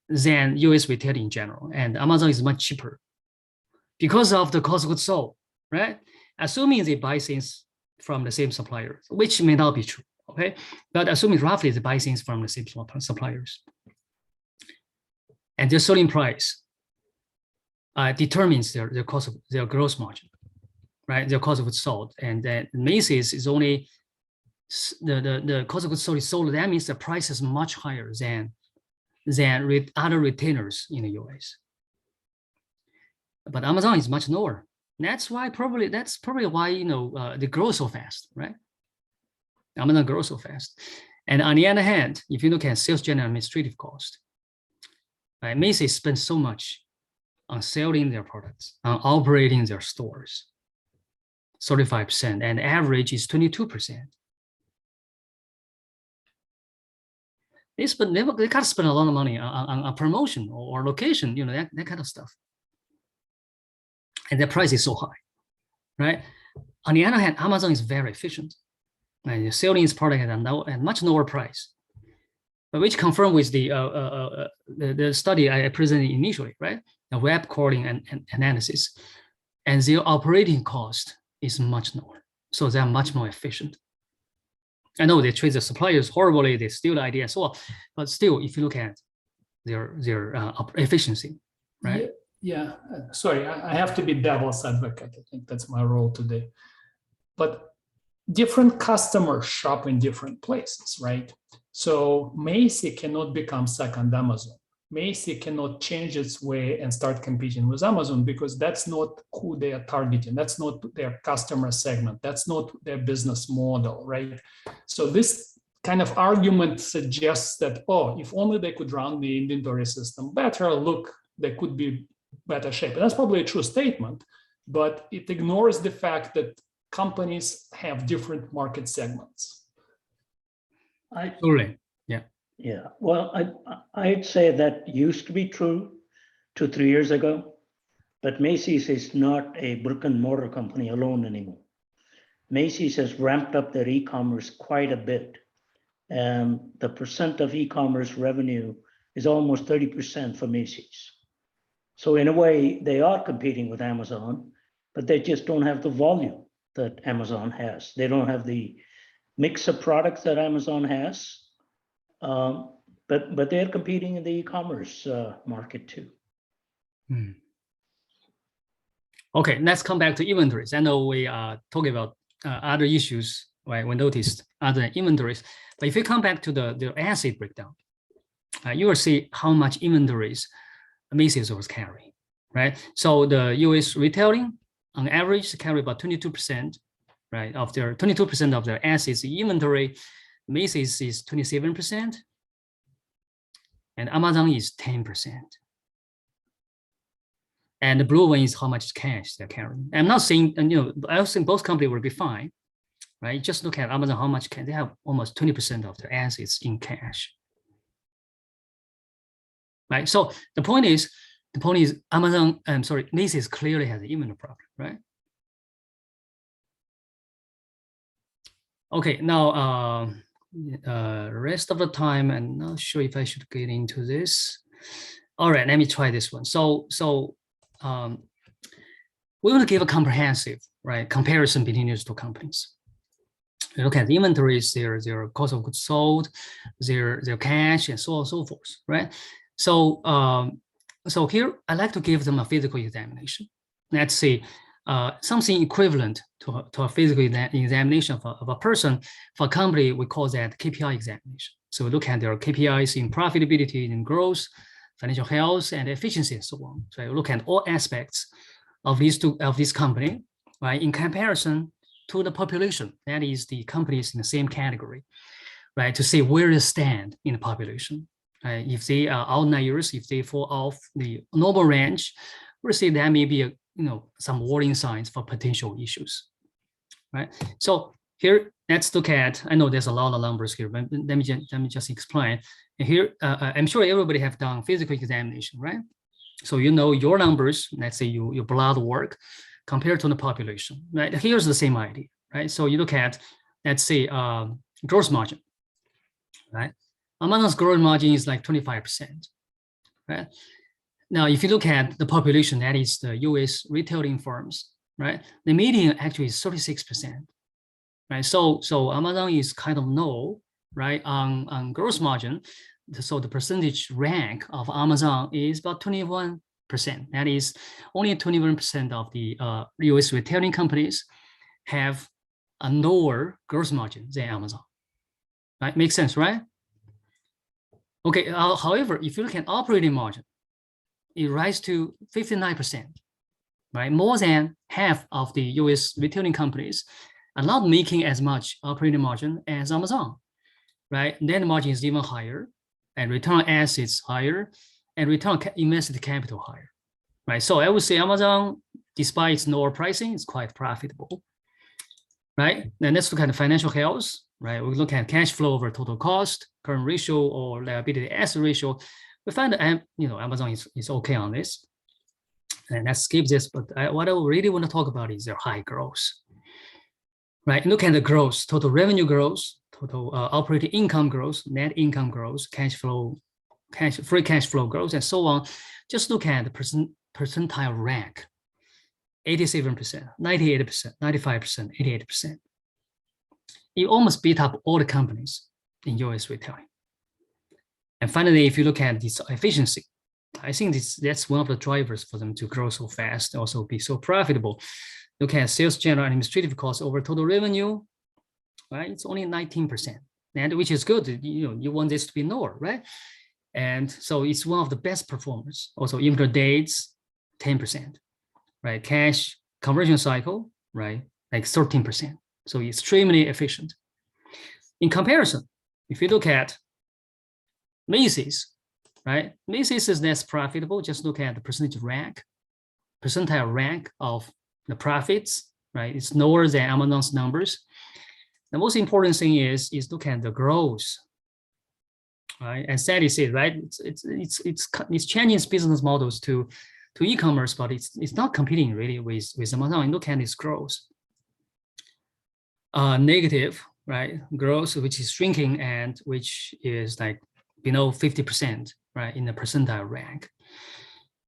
than US retail in general, and Amazon is much cheaper because of the cost of goods sold, right? Assuming they buy things from the same suppliers, which may not be true, okay? But assuming roughly they buy things from the same suppliers. And their selling price determines their cost of their gross margin, right? Their cost of goods sold. And then Macy's is only the cost of goods sold is sold. That means the price is much higher than other retailers in the US. But Amazon is much lower. That's probably why they grow so fast, right? Amazon grows so fast. And on the other hand, if you look at sales general administrative cost, right, Macy's spends so much on selling their products, on operating their stores, 35%, and average is 22%. They gotta spend a lot of money on promotion or location, that kind of stuff. And the price is so high, right? On the other hand, Amazon is very efficient. Right? Selling its product at a much lower price, which confirmed with the study I presented initially, right? The web crawling and analysis, and their operating cost is much lower, so they're much more efficient. I know they treat the suppliers horribly, they steal the idea and so on, but still, if you look at their efficiency, right? Yeah. Sorry, I have to be devil's advocate. I think that's my role today. But different customers shop in different places, right? So Macy cannot become second Amazon. Macy cannot change its way and start competing with Amazon because that's not who they are targeting. That's not their customer segment. That's not their business model, right? So this kind of argument suggests that, oh, if only they could run the inventory system better, look, they could be better shape. And that's probably a true statement, but it ignores the fact that companies have different market segments. Absolutely. Yeah, well, I'd say that used to be true 2-3 years ago, but Macy's is not a brick and mortar company alone anymore. Macy's has ramped up their e-commerce quite a bit, and the percent of e-commerce revenue is almost 30% for Macy's. So in a way, they are competing with Amazon, but they just don't have the volume that Amazon has. They don't have the mix of products that Amazon has. But they're competing in the e-commerce market too. Okay, let's come back to inventories. I know we are talking about other issues, right? We noticed other inventories, but if you come back to the asset breakdown, you will see how much inventories Macy's was carrying, right? So the US retailing on average carry about 22%, right? Of their 22% of their assets inventory. Macy's is 27%, and Amazon is 10%. And the blue one is how much cash they're carrying. I'm not saying, I think both companies will be fine, right? Just look at Amazon, how much cash they have, almost 20% of their assets in cash, right? So the point is Macy's clearly has an inventory problem, right? Okay, now rest of the time, I'm not sure if I should get into this. All right, let me try this one. So we want to give a comprehensive, right, comparison between these two companies. You look at the inventories, their cost of goods sold, their cash, and so on and so forth, right? So so here I like to give them a physical examination. Let's say something equivalent to a physical examination of a person. For a company, we call that KPI examination. So we look at their KPIs in profitability, in growth, financial health, and efficiency, and so on. So we look at all aspects of this company, right, in comparison to the population. That is the companies in the same category, right, to see where they stand in the population. If they are outliers, if they fall off the normal range, we'll see that may be some warning signs for potential issues, right? So here, let's look at, I know there's a lot of numbers here, but let me just explain. And here, I'm sure everybody have done physical examination, right? So you know your numbers, let's say your blood work compared to the population, right? Here's the same idea, right? So you look at, let's say, gross margin, right? Amazon's gross margin is like 25%, right? Now, if you look at the population, that is the US retailing firms, right? The median actually is 36%, right? So Amazon is kind of low, right, on gross margin. So the percentage rank of Amazon is about 21%. That is only 21% of the US retailing companies have a lower gross margin than Amazon, right? Makes sense, right? Okay, however, if you look at operating margin, it rises to 59%, right? More than half of the US retailing companies are not making as much operating margin as Amazon, right? Net margin is even higher, and return on assets higher, and return on invested capital higher, right? So I would say Amazon, despite its lower pricing, is quite profitable, right? And let's look at the financial health, right? We look at cash flow over total cost, current ratio, or liability asset ratio. We find that Amazon is okay on this. And let's skip this, but what I really want to talk about is their high growth, right? Look at the growth, total revenue growth, total operating income growth, net income growth, free cash flow growth, and so on. Just look at the percentile rank: 87%, 98%, 95%, 88%. You almost beat up all the companies in US retailing. And finally, if you look at this efficiency, I think that's one of the drivers for them to grow so fast, also be so profitable. Look at sales, general, and administrative costs over total revenue, right? It's only 19%, and which is good. You want this to be lower, right? And so it's one of the best performers. Also, inventory days, 10%, right? Cash conversion cycle, right? Like 13%. So extremely efficient. In comparison, if you look at Macy's, right? Macy's is less profitable. Just look at the percentile rank of the profits, right? It's lower than Amazon's numbers. The most important thing is look at the growth, right? As Sally said, right? It's changing its business models to e-commerce, but it's not competing really with Amazon. And look at its growth. Negative, right? Growth, which is shrinking and which is like below 50%, right, in the percentile rank.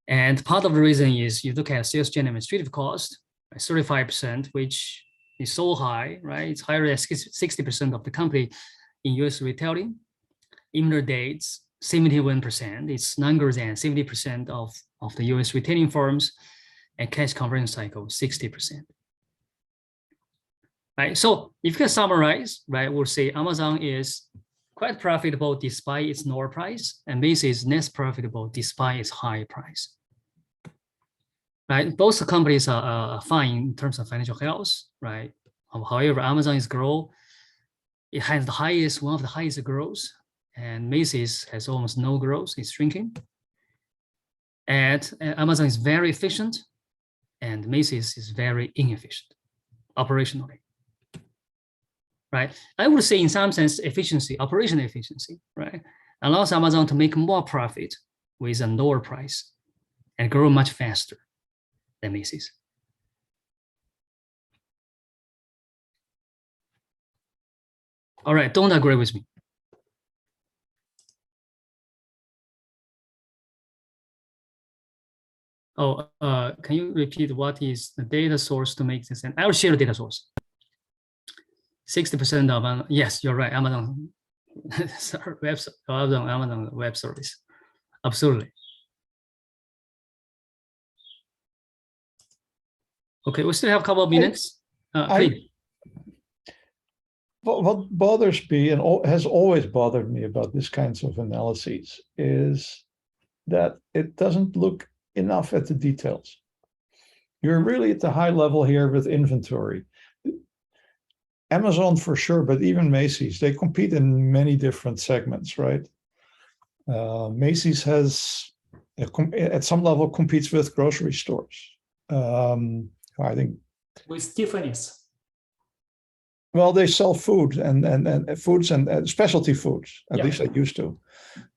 And part of the reason is you look at sales, general, administrative cost, 35%, which is so high, right? It's higher than 60% of the company in US retailing. Inventory days, 71%. It's longer than 70% of the US retailing firms, and cash conversion cycle, 60%. Right. So if you can summarize, right, we'll say Amazon is quite profitable despite its lower price, and Macy's is less profitable despite its high price. Right. Both companies are fine in terms of financial health, right? However, Amazon is growth. It has one of the highest growth, and Macy's has almost no growth. It's shrinking. And Amazon is very efficient, and Macy's is very inefficient operationally. Right, I would say in some sense efficiency, operational efficiency, right, allows Amazon to make more profit with a lower price and grow much faster than Macy's. All right, don't agree with me. Oh, can you repeat what is the data source to make this? And I will share the data source. 60% of, yes, you're right, Amazon Amazon Web Service. Absolutely. Okay, we still have a couple of minutes. Please. What bothers me and has always bothered me about this kinds of analyses is that it doesn't look enough at the details. You're really at the high level here with inventory. Amazon for sure, but even Macy's, they compete in many different segments, right? Macy's has, at some level, competes with grocery stores. I think with Tiffany's. Well, they sell food and foods and specialty foods. At Yeah. least they used to.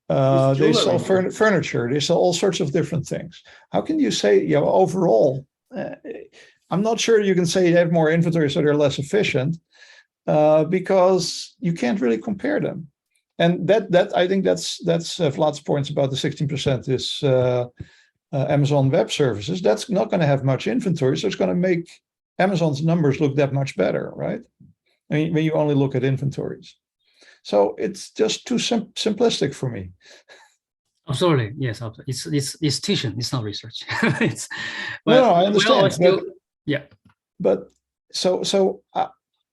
It's They sell jewelry. furniture. They sell all sorts of different things. How can you say, you know, overall? I'm not sure you can say you have more inventory, so they're less efficient, because you can't really compare them. And that I think that's Vlad's points about the 16% is Amazon Web Services. That's not going to have much inventory, so it's going to make Amazon's numbers look that much better, right? I mean, when you only look at inventories. So it's just too simplistic for me. Absolutely, yes. It's teaching. It's not research. It's No, I understand. still, yeah. But so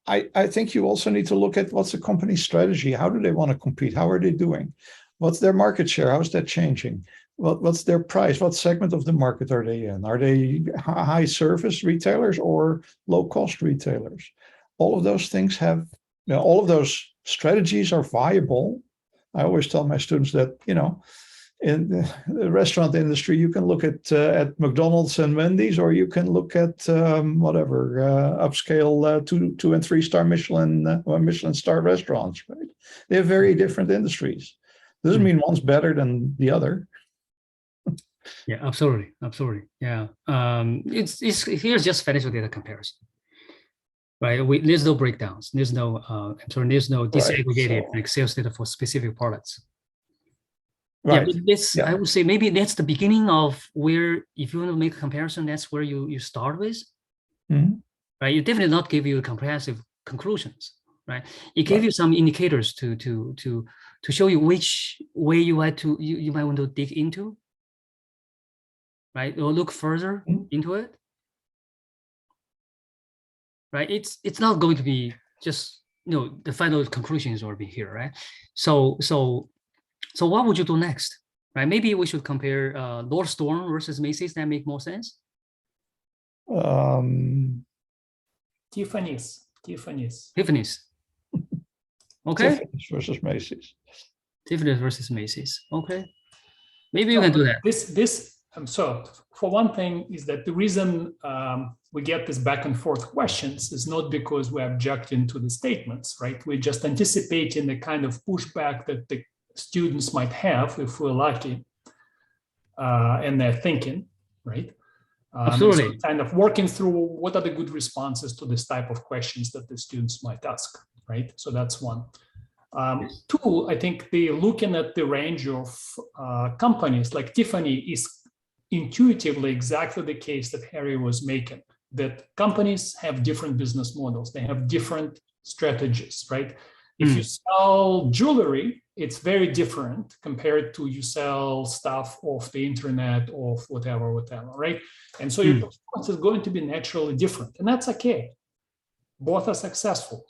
I think you also need to look at what's the company's strategy. How do they want to compete? How are they doing? What's their market share? How is that changing? What's their price? What segment of the market are they in? Are they high service retailers or low cost retailers? All of those things have, you know, all of those strategies are viable. I always tell my students that, you know, in the restaurant industry, you can look at McDonald's and Wendy's, or you can look at upscale 2 and 3 star Michelin star restaurants. Right? They have very different industries. Doesn't mean one's better than the other. Yeah, absolutely, absolutely. Yeah, it's here's just financial data comparison, right? There's no breakdowns. There's no there's no disaggregated like sales data for specific products. Right. Yeah, but this I would say maybe that's the beginning of where, if you want to make a comparison, that's where you start with, right? You definitely not give you comprehensive conclusions, right? It gave you some indicators to show you which way you might want to dig into, right? Or look further into it, right? It's not going to be just, you know, the final conclusions will be here, right? So what would you do next, right? Maybe we should compare Nordstrom versus Macy's. That make more sense. Tiffany's. Okay. Tiffany's versus Macy's. Tiffany's versus Macy's. Okay. Maybe you can do that. So for one thing is that the reason we get this back and forth questions is not because we're objecting to the statements, right? We're just anticipating the kind of pushback that the students might have if we're lucky, and they're thinking, right? Absolutely. So kind of working through what are the good responses to this type of questions that the students might ask, right? So that's one. Two, I think looking at the range of companies like Tiffany is intuitively exactly the case that Harry was making, that companies have different business models. They have different strategies, right? If you sell jewelry, it's very different compared to you sell stuff off the internet, of whatever, right? And so your performance is going to be naturally different, and that's okay. Both are successful.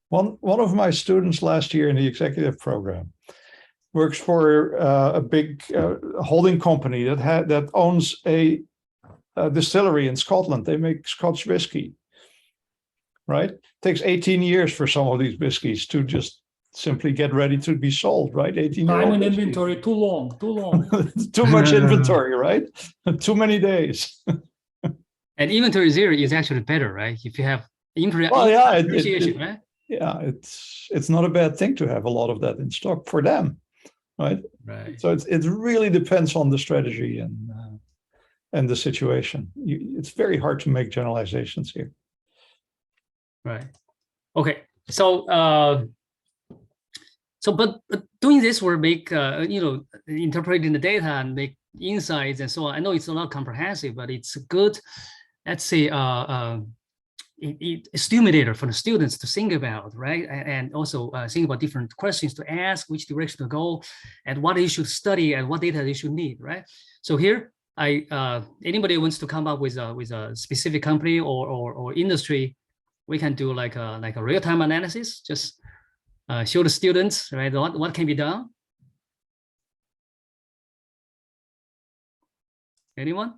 One of my students last year in the executive program works for a big holding company that owns a distillery in Scotland. They make Scotch whiskey. Right? It takes 18 years for some of these whiskeys to just simply get ready to be sold, right? 18 years. Time in inventory, too long. Too much inventory, right? Too many days. And inventory zero is actually better, right? If you have inventory, appreciation, right? Yeah, it's not a bad thing to have a lot of that in stock for them, right? Right. So it really depends on the strategy and the situation. It's very hard to make generalizations here. Right. Okay. So, but doing this will make interpreting the data and make insights and so on. I know it's not comprehensive, but it's good. Let's say a stimulator for the students to think about, right? And also think about different questions to ask, which direction to go, and what they should study and what data they should need, right? So here, anybody wants to come up with a specific company or industry, we can do like a real-time analysis, just show the students, right, what can be done. Anyone?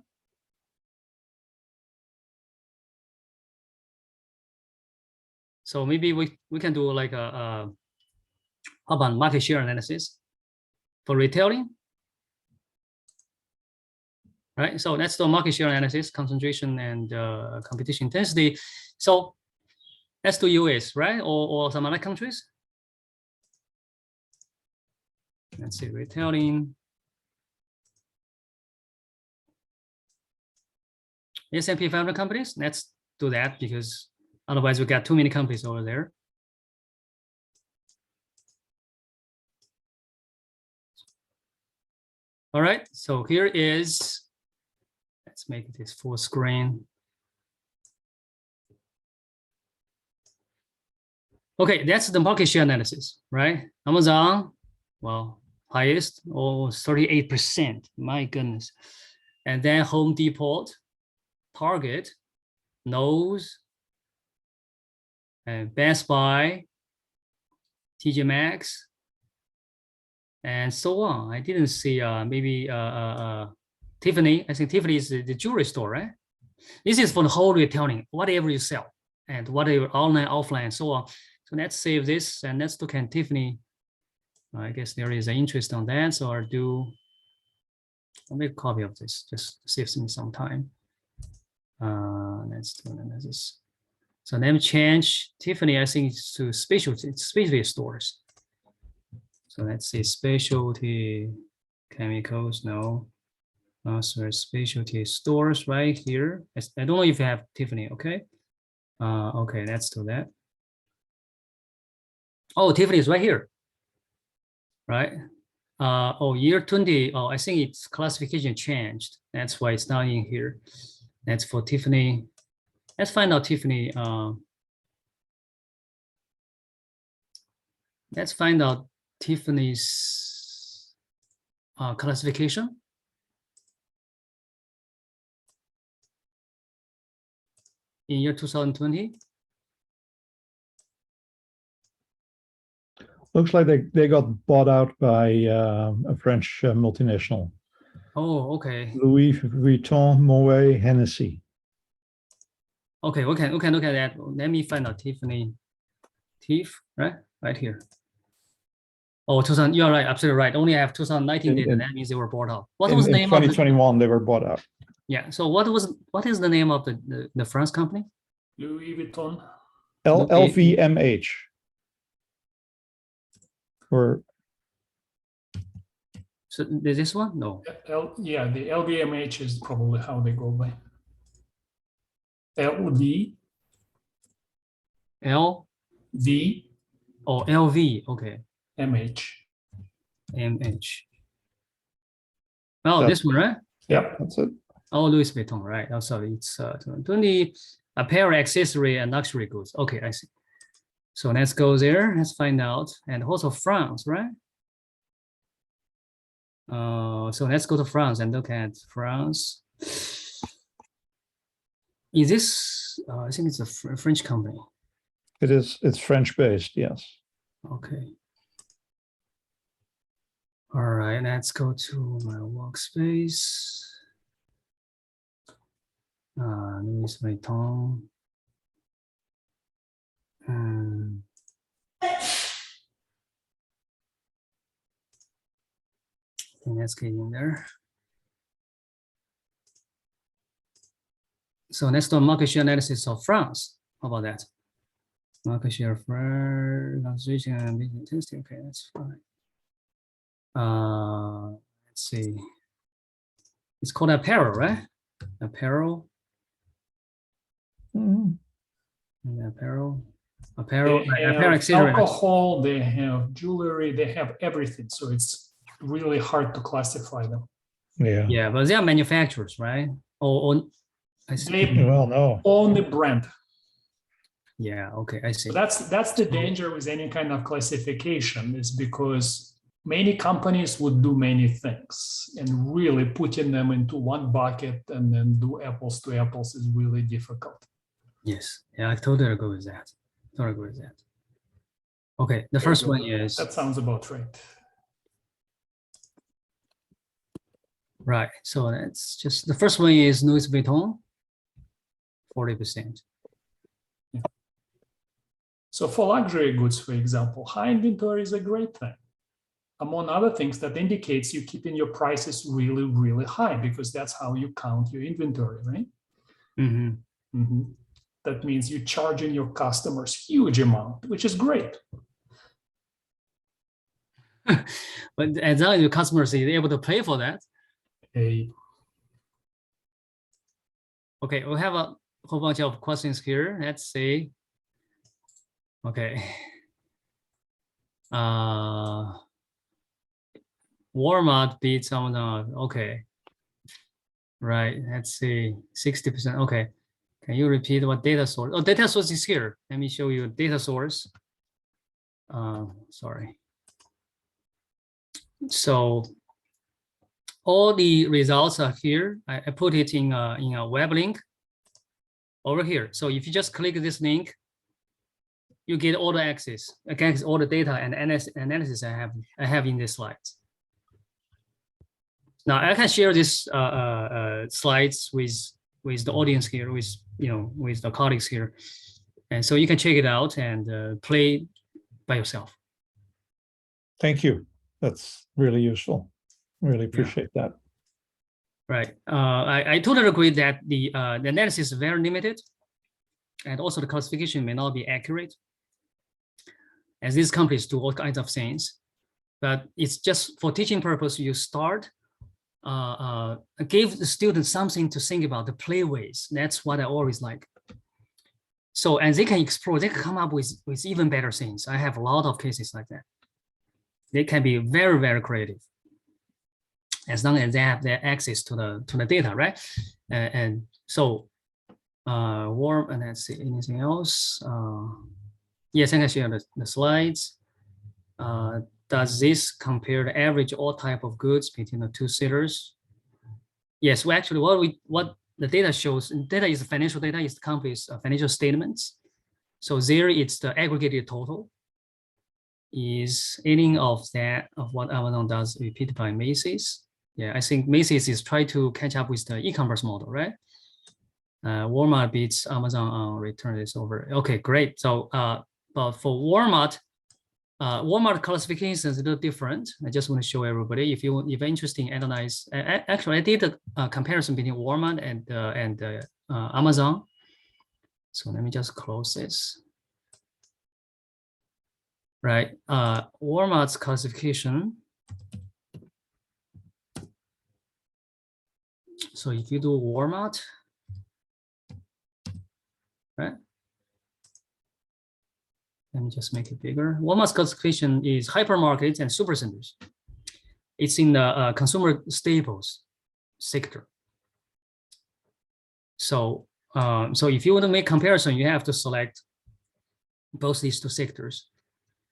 So maybe we can do like how about market share analysis for retailing, right? So that's the market share analysis, concentration and competition intensity. So That's to US, right? Or some other countries? Let's see, retailing. S&P 500 companies, let's do that because otherwise we got too many companies over there. All right, so here is, let's make this full screen. Okay, that's the market share analysis, right? Amazon, well, highest, 38%, my goodness. And then Home Depot, Target, Lowe's, and Best Buy, TJ Maxx, and so on. I didn't see maybe Tiffany. I think Tiffany is the jewelry store, right? This is for the whole retailing, whatever you sell, and whatever online, offline, and so on. So let's save this and let's look at Tiffany. I guess there is an interest on that, so I'll make a copy of this, just saves me some time. Let's do an analysis. So let me change Tiffany, I think, to specialty stores. So let's say specialty chemicals, no. So specialty stores right here. I don't know if you have Tiffany, okay? Okay, let's do that. Oh, Tiffany is right here, right? Year 20, I think its classification changed. That's why it's not in here. That's for Tiffany. Let's find out Tiffany. Let's find out Tiffany's classification. In year 2020. Looks like they got bought out by a French multinational. Oh, okay. Louis Vuitton, Moet, Hennessy. Okay, we can look at that. Let me find out Tiffany. Tiff, right here. Oh, 2000. You're right, absolutely right. Only have 2019 data. That means they were bought out. What was the name 2021, they were bought out. Yeah. So what is the name of the France company? Louis Vuitton. LVMH. Or so this one? No. Yeah, the LVMH is probably how they go by. LV. L. V. Oh, LV. Okay. MH. MH. Oh, this one, right? Yep. That's it. Oh, Louis Vuitton, right? Oh, sorry, it's 20 apparel, accessory, and luxury goods. Okay, I see. So let's go there. Let's find out. And also France, right? So let's go to France and look at France. Is this? I think it's a French company. It is. It's French based. Yes. Okay. All right. Let's go to my workspace. Louis Vuitton. Let's get in there. So let's do a market share analysis of France. How about that? Market share for translation and business testing. Okay, that's fine. Let's see. It's called apparel, right? Apparel. Apparel. Apparel accessory. Alcohol, they have jewelry, they have everything. So it's really hard to classify them. Yeah. Yeah, but they are manufacturers, right? Or I see. They Well, no. own the brand. Yeah, okay, I see. So that's the danger with any kind of classification, is because many companies would do many things, and really putting them into one bucket and then do apples to apples is really difficult. Yes, yeah, I totally agree with that. Totally agree with that. Okay, the first one is That sounds about right. right. So that's just the first one is Louis Vuitton, 40%. So for luxury goods, for example, high inventory is a great thing. Among other things, that indicates you're keeping your prices really, really high, because that's how you count your inventory, right? That means you're charging your customers huge amount, which is great. But as long as your customers is able to pay for that. A Okay, we have a whole bunch of questions here. Let's see. Okay. Walmart beats Amazon. Okay. Right. Let's see. 60%. Okay. Can you repeat what data source? Oh, data source is here. Let me show you data source. Sorry. So all the results are here. I put it in a web link over here. So if you just click this link, you get all the access, against all the data and analysis I have in the slides. Now I can share this slides with the audience here, with the colleagues here, and so you can check it out and play by yourself. Thank you. That's really useful. Really appreciate that. Right. I totally agree that the analysis is very limited, and also the classification may not be accurate, as these companies do all kinds of things. But it's just for teaching purpose. You start, give the students something to think about, the playways. That's what I always like. So, and they can explore, they can come up with even better things. I have a lot of cases like that. They can be very, very creative, as long as they have their access to the data, right? And so, warm, and let's see, anything else? Yes, I can share the slides. Does this compare the average all type of goods between the two sellers? Yes, well, actually, what the data shows, data is financial data, is the company's financial statements. So there, it's the aggregated total. Is any of that of what Amazon does repeated by Macy's? Yeah, I think Macy's is trying to catch up with the e-commerce model, right? Walmart beats Amazon on return is over. Okay, great. So, but for Walmart, Walmart classification is a little different. I just want to show everybody. If you're interested in analyze, actually, I did a comparison between Walmart and Amazon. So let me just close this. Right, Walmart's classification. So if you do Walmart, right? Let me just make it bigger. Walmart's classification is hypermarkets and supercenters. It's in the consumer staples sector. So, so if you want to make comparison, you have to select both these two sectors.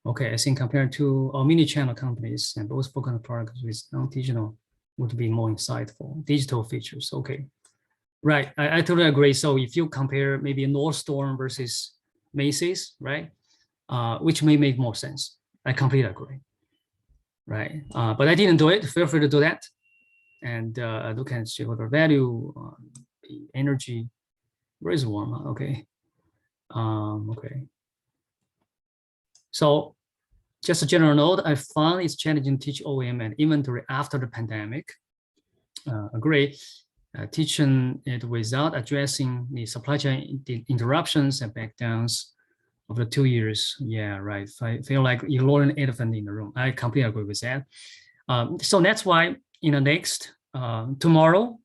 Okay, I think compared to mini-channel companies and both focus on products with non-digital would be more insightful. Digital features, okay. Right, I totally agree. So if you compare maybe Nordstrom versus Macy's, right, which may make more sense. I completely agree, right? But I didn't do it. Feel free to do that. And look at shareholder value, the energy. Where is Walmart? Okay. Okay. So just a general note, I found it's challenging to teach OEM and inventory after the pandemic. Agree. Teaching it without addressing the supply chain interruptions and backdowns of the 2 years. Yeah, right. I feel like you're an elephant in the room. I completely agree with that. So that's why in the next, tomorrow,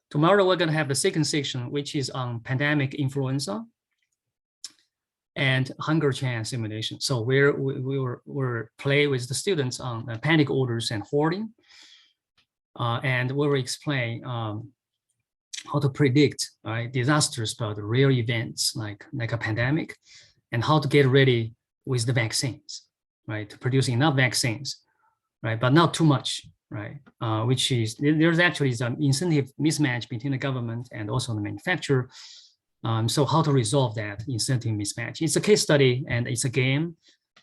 tomorrow we're going to have the second section, which is on pandemic influenza and hunger chain simulation. So we're play with the students on panic orders and hoarding. And we will explain how to predict disasters, but real events like a pandemic, and how to get ready with the vaccines, right? To produce enough vaccines, right? But not too much, right? Which is, there's actually some incentive mismatch between the government and also the manufacturer. So how to resolve that incentive mismatch? It's a case study and it's a game.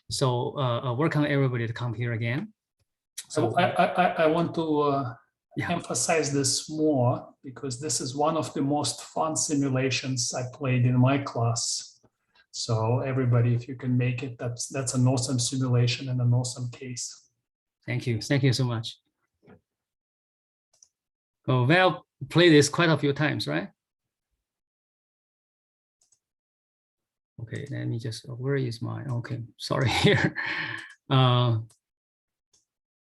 So welcome everybody to come here again. So I want to emphasize this more, because this is one of the most fun simulations I played in my class. So everybody, if you can make it, that's an awesome simulation and an awesome case. Thank you so much. Oh, well, play this quite a few times, right? Okay, let me just, where is my, okay, sorry here.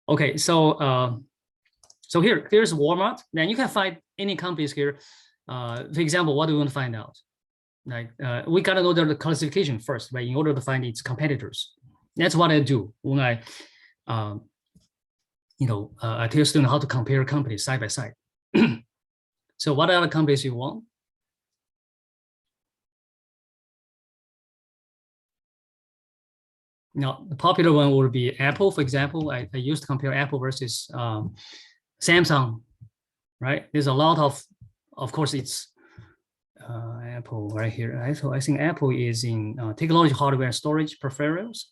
Okay, so so here's Walmart. Then you can find any companies here. For example, what do we want to find out? Like we gotta know the classification first, right? In order to find its competitors. That's what I do when I, I tell students how to compare companies side by side. So what other companies you want? Now, the popular one would be Apple, for example. I used to compare Apple versus Samsung, right? There's a lot of course, it's Apple right here. I think Apple is in technology, hardware, and storage peripherals.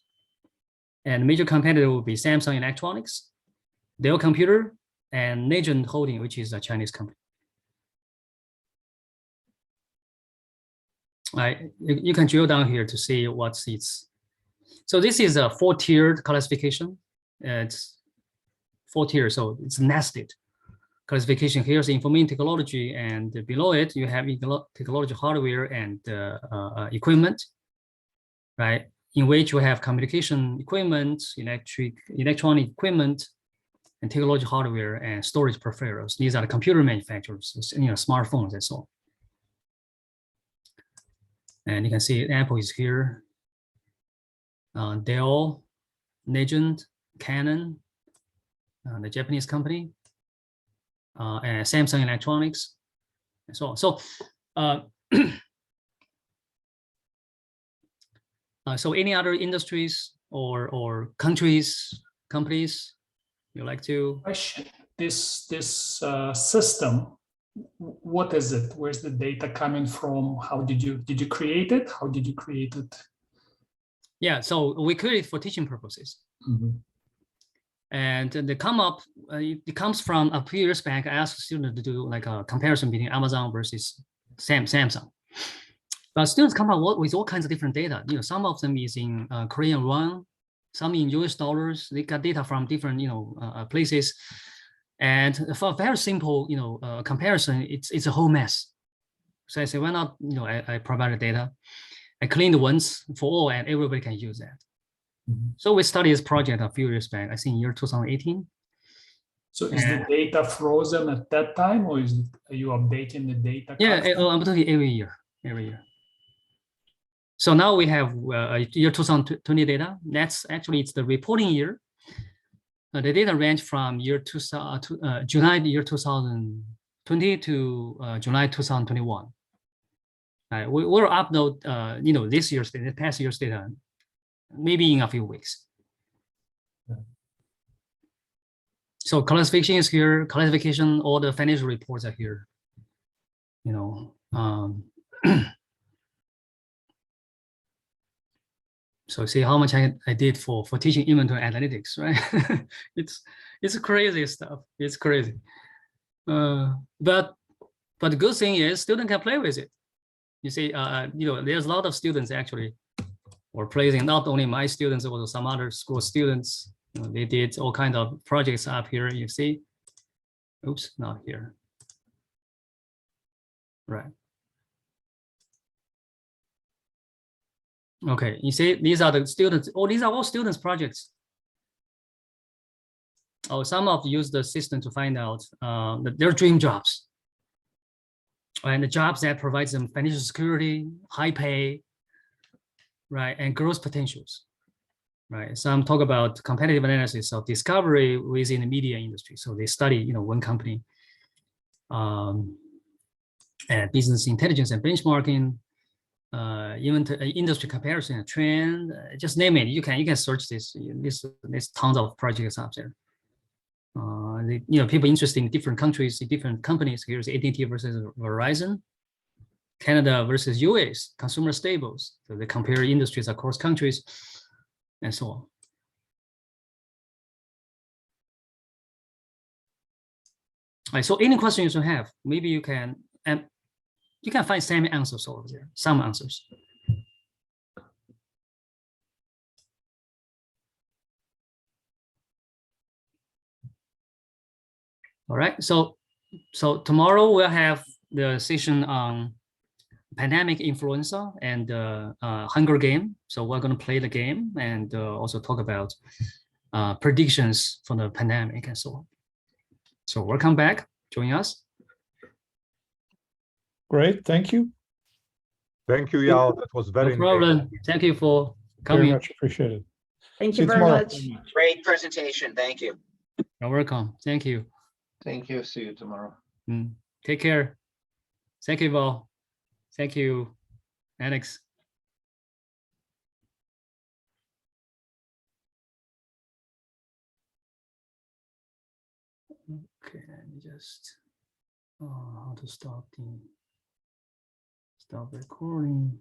And major competitor will be Samsung Electronics, Dell Computer, and Legend Holding, which is a Chinese company. You can drill down here to see what's its. So this is a 4-tiered classification. It's 4 tiers, so it's nested classification. Here's information technology, and below it you have technology, hardware, and equipment, right? In which we have communication equipment, electronic equipment, and technology hardware and storage peripherals. These are the computer manufacturers, smartphones and so on. And you can see Apple is here, Dell, Legend, Canon, the Japanese company, and Samsung Electronics, and so on. So, so any other industries or countries, companies you like to? Question: This system, what is it? Where's the data coming from? How did you create it? How did you create it? Yeah, so we create it for teaching purposes. Mm-hmm. And they come up, it comes from a few years back. I asked students to do like a comparison between Amazon versus Samsung. But students come up with all kinds of different data. Some of them is in Korean won, some in US dollars. They got data from different, places. And for a very simple, comparison, it's a whole mess. So I say, why not, I provide the data. I clean the ones for all, and everybody can use that. Mm-hmm. So we started this project a few years back, I think year 2018. So is the data frozen at that time, or are you updating the data? Yeah, I'm talking every year. So now we have year 2020 data. That's actually, it's the reporting year. The data range from year July year 2020 to July 2021. We will upload, this year's data, past year's data, maybe in a few weeks. Yeah. So classification is here. Classification, all the financial reports are here. So see how much I did for teaching inventory analytics, right? it's crazy stuff. It's crazy. But the good thing is students can play with it. You see, there's a lot of students actually were playing, not only my students, but also some other school students. They did all kinds of projects up here. You see, oops, not here. Right. Okay, you see, these are the students. Oh, these are all students' projects. Oh, some of use the system to find out their dream jobs. And the jobs that provides them financial security, high pay, right, and growth potentials, right? Some talk about competitive analysis of discovery within the media industry. So they study, one company, and business intelligence and benchmarking, even industry comparison, trend, just name it. You can search this. There's tons of projects out there. People interested in different countries, different companies. Here's AT&T versus Verizon, Canada versus US, consumer staples. So they compare industries across countries, and so on. All right, so any questions you have, maybe you can find some answers over there, some answers. All right, so tomorrow we'll have the session on pandemic, influenza, and Hunger Game. So we're going to play the game and also talk about predictions for the pandemic and so on. So welcome back. Join us. Great, thank you. Thank you, Yao. That was very No problem. Thank you for Very coming. much appreciated. Thank See you you very tomorrow. much. Great presentation. Thank you. You're welcome. Thank you. Thank you. See you tomorrow. Take care. Thank you, Val. Thank you, Alex. Okay, let me just how to stop recording.